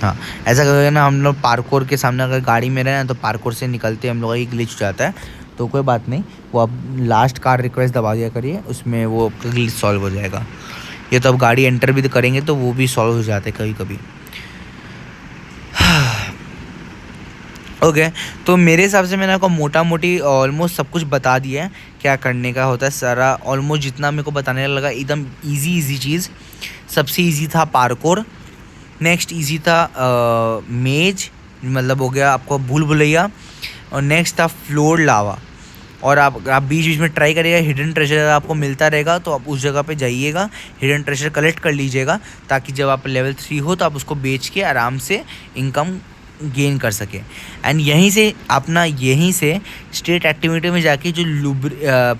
S2: हाँ, ऐसा करेंगे ना हम लोग पार्कोर के सामने अगर गाड़ी में रहे ना तो पार्कोर से निकलते हम लोग का ग्लिच हो जाता है, तो कोई बात नहीं, वो अब लास्ट कार रिक्वेस्ट दबा दिया करिए, उसमें वो ग्लिच सॉल्व हो जाएगा। ये तो अब गाड़ी एंटर भी करेंगे तो वो भी सॉल्व हो जाते हैं कभी कभी। ओके तो मेरे हिसाब से मैंने आपको मोटा मोटी ऑलमोस्ट सब कुछ बता दिया है क्या करने का होता है सारा, ऑलमोस्ट जितना मेरे को बताने लगा एकदम इजी चीज़। सबसे इजी था पार्कोर, नेक्स्ट इजी था मेज, मतलब हो गया आपको भूल भुलैया, और नेक्स्ट था फ्लोर लावा। और आप बीच बीच में ट्राई करिएगा, हिडन ट्रेजर आपको मिलता रहेगा तो आप उस जगह पे जाइएगा, हिडन ट्रेजर कलेक्ट कर लीजिएगा, ताकि जब आप लेवल 3 हो तो आप उसको बेच के आराम से इनकम गेन कर सके। एंड यहीं से स्टेट एक्टिविटी में जाके जो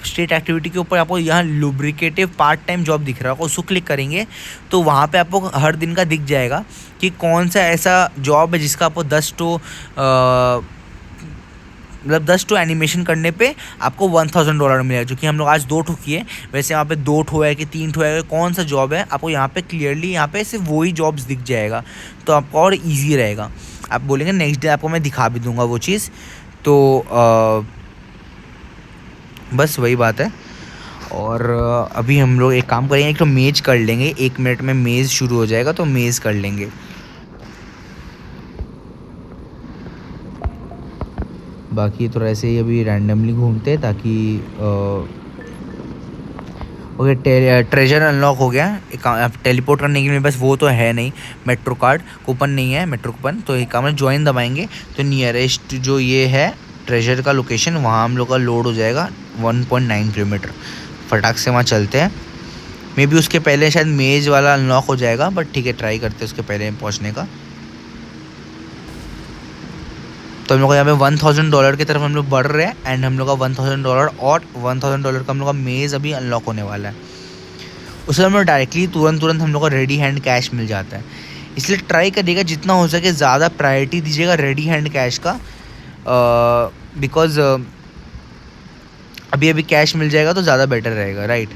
S2: स्टेट एक्टिविटी के ऊपर आपको यहाँ लुब्रिकेटिव पार्ट टाइम जॉब दिख रहा होगा, उसको क्लिक करेंगे तो वहाँ पे आपको हर दिन का दिख जाएगा कि कौन सा ऐसा जॉब है जिसका आपको 10 टू एनिमेशन करने पे आपको $1000 मिलेगा, जो कि हम लोग आज 2 ठो किए। वैसे यहाँ पे 2 ठो है कि 3 ठो है, कौन सा जॉब है आपको यहाँ पे क्लियरली यहाँ पे सिर्फ वही जॉब्स दिख जाएगा, तो आपको और इजी रहेगा। आप बोलेंगे नेक्स्ट डे आपको मैं दिखा भी दूंगा वो चीज़, तो बस वही बात है। और अभी हम लोग एक काम करेंगे, एक तो मेज कर लेंगे, 1 मिनट में मेज शुरू हो जाएगा तो मेज कर लेंगे। बाकी तो ऐसे ही अभी रैंडमली घूमते हैं ताकि ओके ट्रेजर अनलॉक हो गया। टेलीपोर्ट करने के लिए बस वो तो है नहीं, मेट्रो कार्ड कूपन नहीं है, मेट्रो कूपन, तो एक काम है ज्वाइन दबाएंगे तो नियरेस्ट जो ये है ट्रेजर का लोकेशन वहाँ हम लोग का लोड हो जाएगा 1.9 किलोमीटर। फटाक से वहाँ चलते हैं, मे बी उसके पहले शायद मेज वाला अनलॉक हो जाएगा, बट ठीक है ट्राई करते हैं उसके पहले पहुँचने का। तो हम लोग यहाँ पे $1000 की तरफ हम लोग बढ़ रहे हैं, एंड हम लोग का $1000 और $1000 का हम लोग का मेज़ अभी अनलॉक होने वाला है। उससे हम लोग डायरेक्टली तुरंत हम लोग को रेडी हैंड कैश मिल जाता है, इसलिए ट्राई करिएगा जितना हो सके ज़्यादा प्रायोरिटी दीजिएगा रेडी हैंड कैश का, बिकॉज अभी कैश मिल जाएगा तो ज़्यादा बेटर रहेगा, राइट।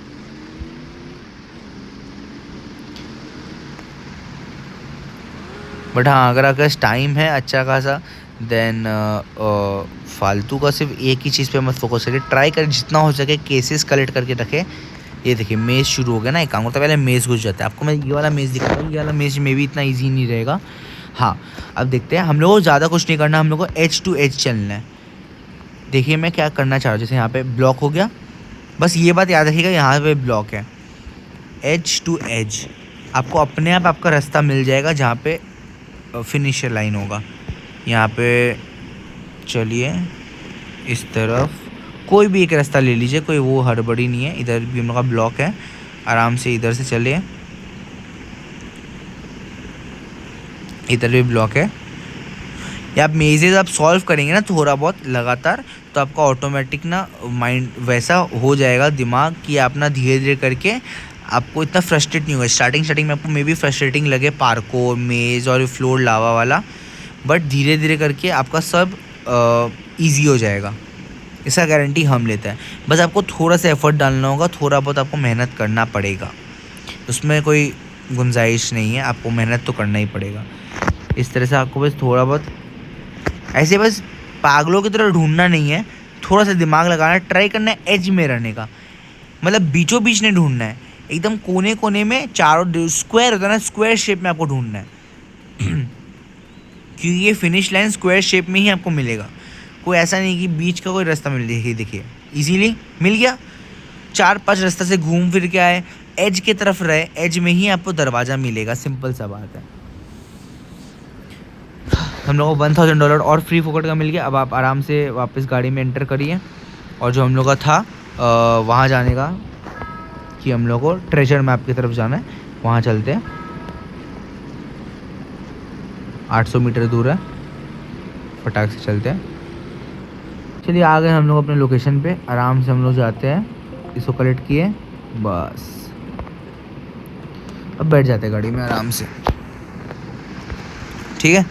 S2: बट हाँ, अगर आपके पास टाइम है अच्छा खासा देन फालतू का सिर्फ एक ही चीज़ पे मत फोकस करिए, ट्राई करें जितना हो सके केसेस कलेक्ट करके रखें। ये देखिए मेज़ शुरू हो गया ना, एक काम करता है पहले मेज़ घुस जाता है। आपको मैं ये वाला मेज़ दिखाता हूँ, ये वाला मेज़ में भी इतना ईजी नहीं रहेगा। हाँ अब देखते हैं, हम लोग को ज़्यादा कुछ नहीं करना, हम लोग को एज टू एज चलना है। देखिए मैं क्या करना चाह रहा हूँ, जैसे यहाँ पे ब्लॉक हो गया, बस ये बात याद रखिएगा यहाँ पे ब्लॉक है, एज टू एज आपको अपने आप आपका रास्ता मिल जाएगा जहाँ पे फिनिशर लाइन होगा। यहाँ पे चलिए इस तरफ कोई भी एक रास्ता ले लीजिए, कोई वो हड़बड़ी नहीं है। इधर भी हम लोग का ब्लॉक है, आराम से इधर से चलिए, इधर भी ब्लॉक है। या आप मेजेज आप सॉल्व करेंगे ना थोड़ा बहुत लगातार, तो आपका ऑटोमेटिक ना माइंड वैसा हो जाएगा दिमाग कि आप ना धीरे धीरे करके आपको इतना फ्रस्ट्रेट नहीं होगा। स्टार्टिंग में आपको मे बी फ्रस्ट्रेटिंग लगे पार्कोर मेज और फ्लोर लावा वाला, बट धीरे धीरे करके आपका सब इजी हो जाएगा, इसका गारंटी हम लेते हैं। बस आपको थोड़ा सा एफर्ट डालना होगा, थोड़ा बहुत आपको मेहनत करना पड़ेगा, उसमें कोई गुंजाइश नहीं है, आपको मेहनत तो करना ही पड़ेगा। इस तरह से आपको बस थोड़ा बहुत ऐसे बस पागलों की तरह ढूंढना नहीं है, थोड़ा सा दिमाग लगाना, ट्राई करना है एज में रहने का, मतलब बीचों बीच नहीं ढूंढना है, एकदम कोने कोने में चारों स्क्वायर होता है ना, स्क्वायर शेप में आपको ढूंढना है क्योंकि ये फिनिश लाइन स्क्वायर शेप में ही आपको मिलेगा। कोई ऐसा नहीं कि बीच का कोई रास्ता मिल जाए। देखिए इजीली मिल गया, 4-5 रास्ते से घूम फिर के आए, एज की तरफ रहे, एज में ही आपको दरवाज़ा मिलेगा, सिंपल सा बात है। हम लोगों को $1000 और फ्री फोकट का मिल गया। अब आप आराम से वापस गाड़ी में एंटर करिए, और जो हम लोग का था वहाँ जाने का कि हम लोग को ट्रेजर मैप की तरफ जाना है, वहाँ चलते हैं। 800 मीटर दूर है, फटाक से चलते हैं। चलिए आ गए हम लोग अपने लोकेशन पे, आराम से हम लोग जाते हैं, इसको कलेक्ट किए, बस अब बैठ जाते हैं गाड़ी में आराम से, ठीक है।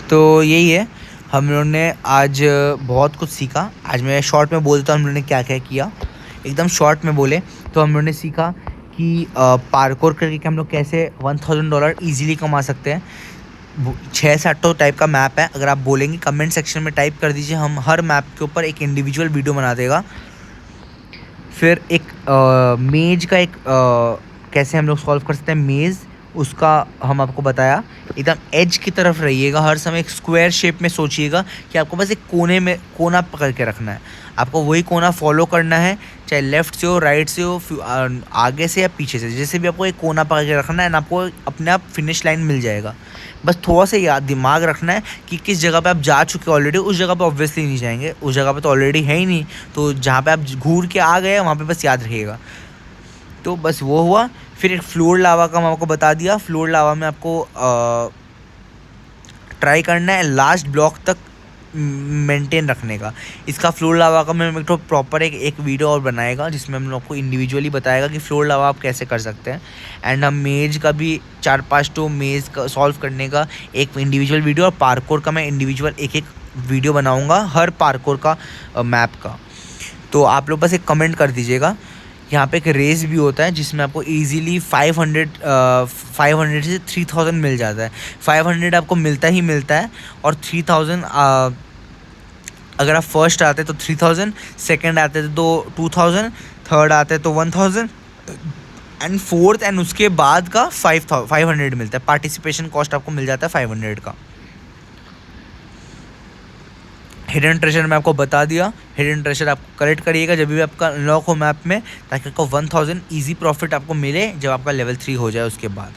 S2: तो यही है, हम लोगों ने आज बहुत कुछ सीखा। आज मैं शॉर्ट में बोलता हूँ हम लोगों ने क्या क्या किया, एकदम शॉर्ट में बोले तो हम लोगों ने सीखा कि पार्कोर करके हम लोग कैसे $1000 ईजिली कमा सकते हैं। 6 से 8 टाइप का मैप है। अगर आप बोलेंगे कमेंट सेक्शन में टाइप कर दीजिए, हम हर मैप के ऊपर एक इंडिविजुअल वीडियो बना देगा। फिर एक मेज का एक कैसे हम लोग सॉल्व कर सकते हैं मेज़, उसका हम आपको बताया। एकदम एज की तरफ रहिएगा, हर समय एक स्क्वायर शेप में सोचिएगा कि आपको बस एक कोने में कोना पकड़ के रखना है, आपको वही कोना फॉलो करना है, चाहे लेफ़्ट से हो, राइट से हो, आगे से या पीछे से, जैसे भी आपको एक कोना पकड़ के रखना है ना, आपको अपने आप फिनिश लाइन मिल जाएगा। बस थोड़ा सा याद दिमाग रखना है कि किस जगह पे आप जा चुके हो ऑलरेडी, उस जगह पे ऑब्वियसली नहीं जाएंगे, उस जगह पे तो ऑलरेडी है ही नहीं, तो जहाँ पे आप घूर के आ गए वहाँ पे बस याद रखिएगा। तो बस वो हुआ। फिर एक फ्लोर लावा का मैं आपको बता दिया। फ्लोर लावा में आपको ट्राई करना है लास्ट ब्लॉक तक मेंटेन रखने का। इसका फ्लोर लावा का मैं तो प्रॉपर एक वीडियो और बनाएगा जिसमें हम लोग को इंडिविजुअली बताएगा कि फ्लोर लावा आप कैसे कर सकते हैं। एंड हम मेज का भी 4-5 तो मेज का सॉल्व करने का एक इंडिविजुअल वीडियो, और पार्कोर का मैं इंडिविजुअल एक वीडियो बनाऊँगा हर पार्कोर का मैप का। तो आप लोग बस एक कमेंट कर दीजिएगा। यहाँ पे एक रेस भी होता है जिसमें आपको इजीली 500 से 3000 मिल जाता है। 500 आपको मिलता ही मिलता है, और 3000 अगर आप फर्स्ट आते तो 3000, सेकंड आते तो 2000, थर्ड आते तो 1000 एंड फोर्थ, एंड उसके बाद का 500 मिलता है। पार्टिसिपेशन कॉस्ट आपको मिल जाता है 500 का। हिडन ट्रेजर मैं आपको बता दिया। हिडन ट्रेजर आप कलेक्ट करिएगा जब भी आपका अनलॉक हो मैप में, ताकि आपको 1000 ईजी प्रॉफिट आपको मिले जब आपका लेवल 3 हो जाए उसके बाद।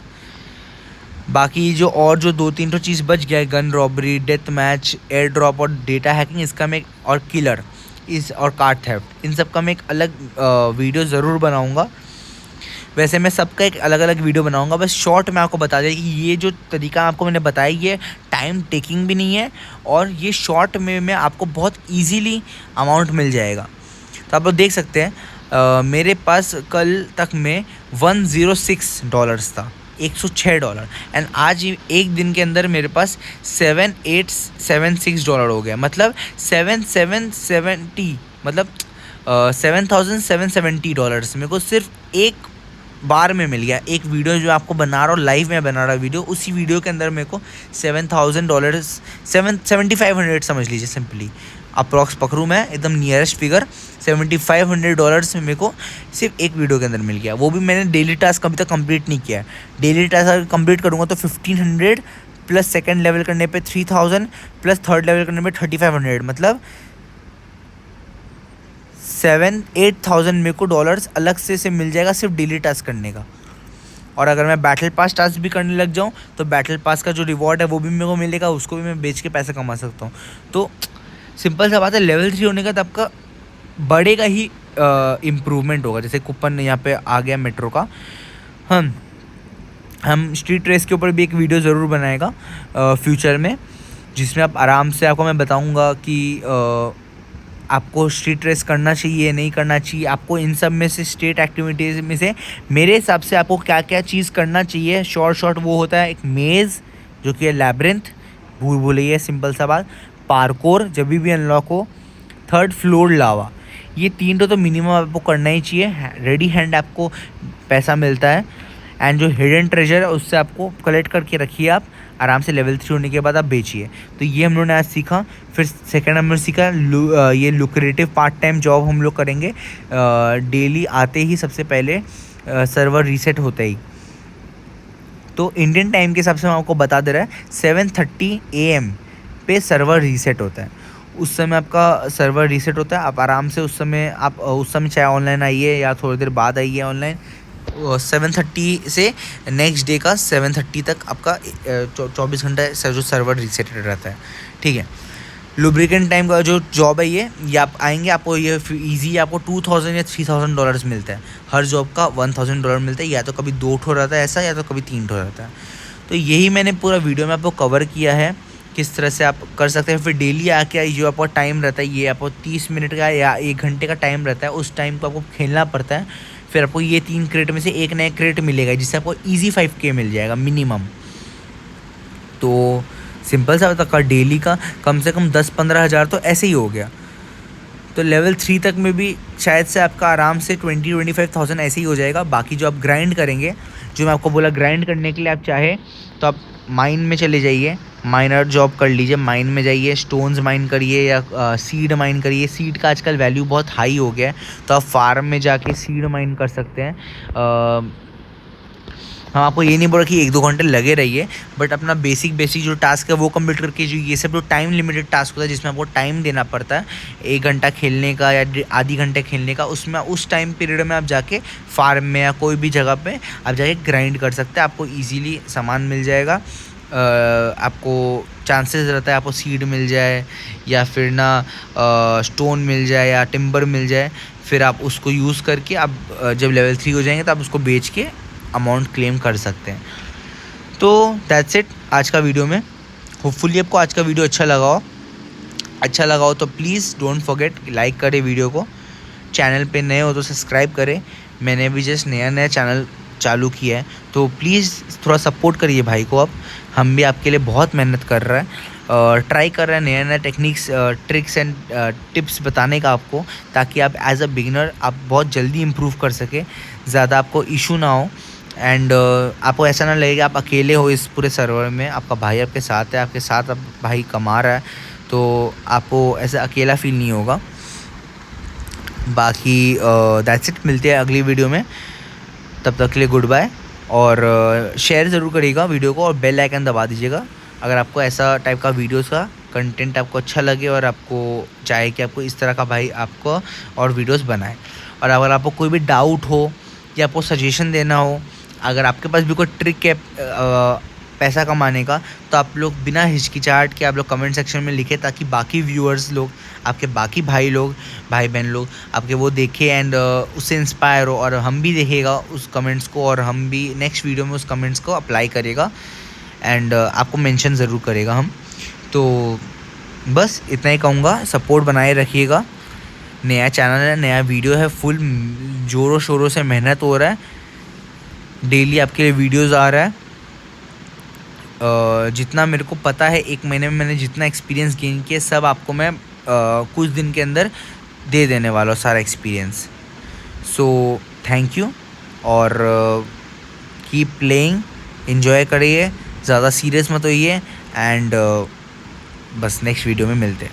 S2: बाकी जो और जो 2-3 तो चीज़ बच गया है, gun robbery, death match, air drop और डेटा हैकिंग, इसका मैं और किलर इस और कार्ड थेफ्ट, इन सब का मैं एक अलग वीडियो ज़रूर बनाऊँगा। वैसे मैं सबका एक अलग अलग वीडियो बनाऊंगा, बस शॉर्ट में आपको बता दें कि ये जो तरीका आपको मैंने बताया ये टाइम टेकिंग भी नहीं है, और ये शॉर्ट में आपको बहुत इजीली अमाउंट मिल जाएगा। तो आप लोग देख सकते हैं मेरे पास कल तक में $106 था, $106, एंड आज एक दिन के अंदर मेरे पास $7876 हो गया, मतलब 7770, मतलब $7770 मेरे को सिर्फ एक बार में मिल गया। एक वीडियो जो आपको बना रहा हूँ, लाइव में बना रहा वीडियो, उसी वीडियो के अंदर मेरे को $7000 7500 समझ लीजिए, सिंपली अप्रॉक्स पकड़ूँ मैं एकदम नियरेस्ट फिगर, $7500 में मेरे को सिर्फ एक वीडियो के अंदर मिल गया। वो भी मैंने डेली टास्क अभी तक कंप्लीट नहीं किया है। डेली टास्क अगर कंप्लीट करूँगा तो 1500 प्लस सेकंड लेवल करने पे 3000 प्लस थर्ड लेवल करने पे 3500, मतलब 7-8,000 मेरे को डॉलर्स अलग से मिल जाएगा सिर्फ डेली टास्क करने का। और अगर मैं बैटल पास टास्क भी करने लग जाऊँ तो बैटल पास का जो रिवॉर्ड है वो भी मेरे को मिलेगा, उसको भी मैं बेच के पैसे कमा सकता हूँ। तो सिंपल सा बात है, लेवल 3 होने का तो आपका बढ़ेगा ही इम्प्रूवमेंट होगा। जैसे कूपन यहाँ पे आ गया मेट्रो का, हम स्ट्रीट रेस के ऊपर भी एक वीडियो ज़रूर बनाएगा फ्यूचर में, जिसमें आप आराम से आपको मैं बताऊँगा कि आपको स्ट्रीट रेस करना चाहिए नहीं करना चाहिए, आपको इन सब में से स्टेट एक्टिविटीज़ में से मेरे हिसाब से आपको क्या क्या चीज़ करना चाहिए। शॉर्ट वो होता है एक मेज़ जो कि है लैब्रिंथ, भूल भुलैया सिंपल सा बात, पार्कोर जब भी अनलॉक हो, थर्ड फ्लोर लावा, ये 3 तो मिनिमम आपको करना ही चाहिए। रेडी हैंड आपको पैसा मिलता है, एंड जो हिडन ट्रेजर है उससे आपको कलेक्ट करके रखिए, आप आराम से लेवल 3 होने के बाद आप बेचिए। तो ये हम लोगों ने आज सीखा। फिर सेकंड हमने सीखा ये लुक्रेटिव पार्ट टाइम जॉब हम लोग करेंगे डेली आते ही, सबसे पहले सर्वर रीसेट होता ही। तो इंडियन टाइम के हिसाब से मैं आपको बता दे रहा है 7:30 AM पे सर्वर रीसेट होता है। उस समय आपका सर्वर रीसेट होता है, आप आराम से उस समय चाहे ऑनलाइन आइए या थोड़ी देर बाद आइए ऑनलाइन। 7:30 से नेक्स्ट डे का 7:30 तक आपका 24 घंटा जो सर्वर रीसेटेड रहता है, ठीक है। लुब्रिकेंट टाइम का जो जॉब है ये आप आएंगे, आपको ये इजी आपको $2000 या $3000 मिलता है। हर जॉब का $1000 मिलता है, या तो कभी 2 ठो रहता है ऐसा, या तो कभी 3 ठो रहता है। तो यही मैंने पूरा वीडियो में आपको कवर किया है, किस तरह से आप कर सकते हैं। फिर डेली आके जो आपका टाइम रहता है, ये आपको 30 मिनट का या 1 घंटे का टाइम रहता है, उस टाइम को आपको खेलना पड़ता है। फिर आपको ये 3 क्रेट में से एक नया क्रेट मिलेगा, जिससे आपको ईजी 5K मिल जाएगा मिनिमम। तो सिंपल सा तक का डेली का कम से कम 10-15 हज़ार तो ऐसे ही हो गया। तो लेवल 3 तक में भी शायद से आपका आराम से 20-25,000 ऐसे ही हो जाएगा। बाकी जो आप ग्राइंड करेंगे, जो मैं आपको बोला ग्राइंड करने के लिए आप चाहे तो आप माइन में चले जाइए, माइनर जॉब कर लीजिए, माइन में जाइए, स्टोन्स माइन करिए या सीड माइन करिए। सीड का आजकल वैल्यू बहुत हाई हो गया है, तो आप फार्म में जाके सीड माइन कर सकते हैं। हम आपको ये नहीं बोला कि 1-2 घंटे लगे रहिए, बट अपना बेसिक जो टास्क है वो कंप्लीट करके जो ये सब जो टाइम लिमिटेड टास्क होता है जिसमें आपको टाइम देना पड़ता है 1 घंटा खेलने का या आधी घंटे खेलने का, उसमें उस टाइम पीरियड में आप जाके फार्म में या कोई भी जगह पे आप जाके ग्राइंड कर सकते हैं। आपको ईजीली सामान मिल जाएगा। आपको चांसेस रहता है आपको सीड मिल जाए या फिर ना स्टोन मिल जाए या टिम्बर मिल जाए। फिर आप उसको यूज़ करके आप जब लेवल 3 हो जाएंगे तो आप उसको बेच के अमाउंट क्लेम कर सकते हैं। तो दैट्स इट आज का वीडियो में। होपफुली आपको आज का वीडियो अच्छा लगा हो तो प्लीज़ डोंट फॉरगेट लाइक करें वीडियो को। चैनल पे नए हो तो सब्सक्राइब करें। मैंने भी जस्ट नया चैनल चालू किया है, तो प्लीज़ थोड़ा सपोर्ट करिए भाई को। अब हम भी आपके लिए बहुत मेहनत कर रहे हैं, ट्राई कर रहे हैं नया टेक्निक्स, ट्रिक्स एंड टिप्स बताने का आपको, ताकि आप एज अ बिगिनर आप बहुत जल्दी इम्प्रूव कर सके, ज़्यादा आपको इशू ना हो एंड आपको ऐसा ना लगे कि आप अकेले हो इस पूरे सर्वर में। आपका भाई आपके साथ है, आपके साथ आप भाई कमा रहा है, तो आपको ऐसा अकेला फील नहीं होगा। बाकी दैट्स इट, मिलते हैं अगली वीडियो में, तब तक के लिए गुड बाय। और शेयर ज़रूर करिएगा वीडियो को और बेल आइकन दबा दीजिएगा अगर आपको ऐसा टाइप का वीडियोस का कंटेंट आपको अच्छा लगे और आपको चाहे कि आपको इस तरह का भाई आपको और वीडियोस बनाए। और अगर आपको कोई भी डाउट हो या आपको सजेशन देना हो, अगर आपके पास भी कोई ट्रिक है पैसा कमाने का, तो आप लोग बिना हिचकिचाहट के आप लोग कमेंट सेक्शन में लिखें, ताकि बाकी व्यूअर्स लोग, आपके बाकी भाई बहन लोग आपके वो देखें एंड उससे इंस्पायर हो, और हम भी देखेगा उस कमेंट्स को और हम भी नेक्स्ट वीडियो में उस कमेंट्स को अप्लाई करेगा एंड आपको मेंशन ज़रूर करेगा हम। तो बस इतना ही कहूँगा, सपोर्ट बनाए रखिएगा। नया चैनल है, नया वीडियो है, फुल ज़ोरों शोरों से मेहनत हो रहा है, डेली आपके लिए वीडियोज़ आ रहा है। जितना मेरे को पता है 1 महीने में मैंने जितना एक्सपीरियंस गेन किया सब आपको मैं कुछ दिन के अंदर दे देने वाला हूँ सारा एक्सपीरियंस। सो थैंक यू और कीप प्लेइंग, एंजॉय करिए, ज़्यादा सीरियस मत होइए एंड बस नेक्स्ट वीडियो में मिलते हैं।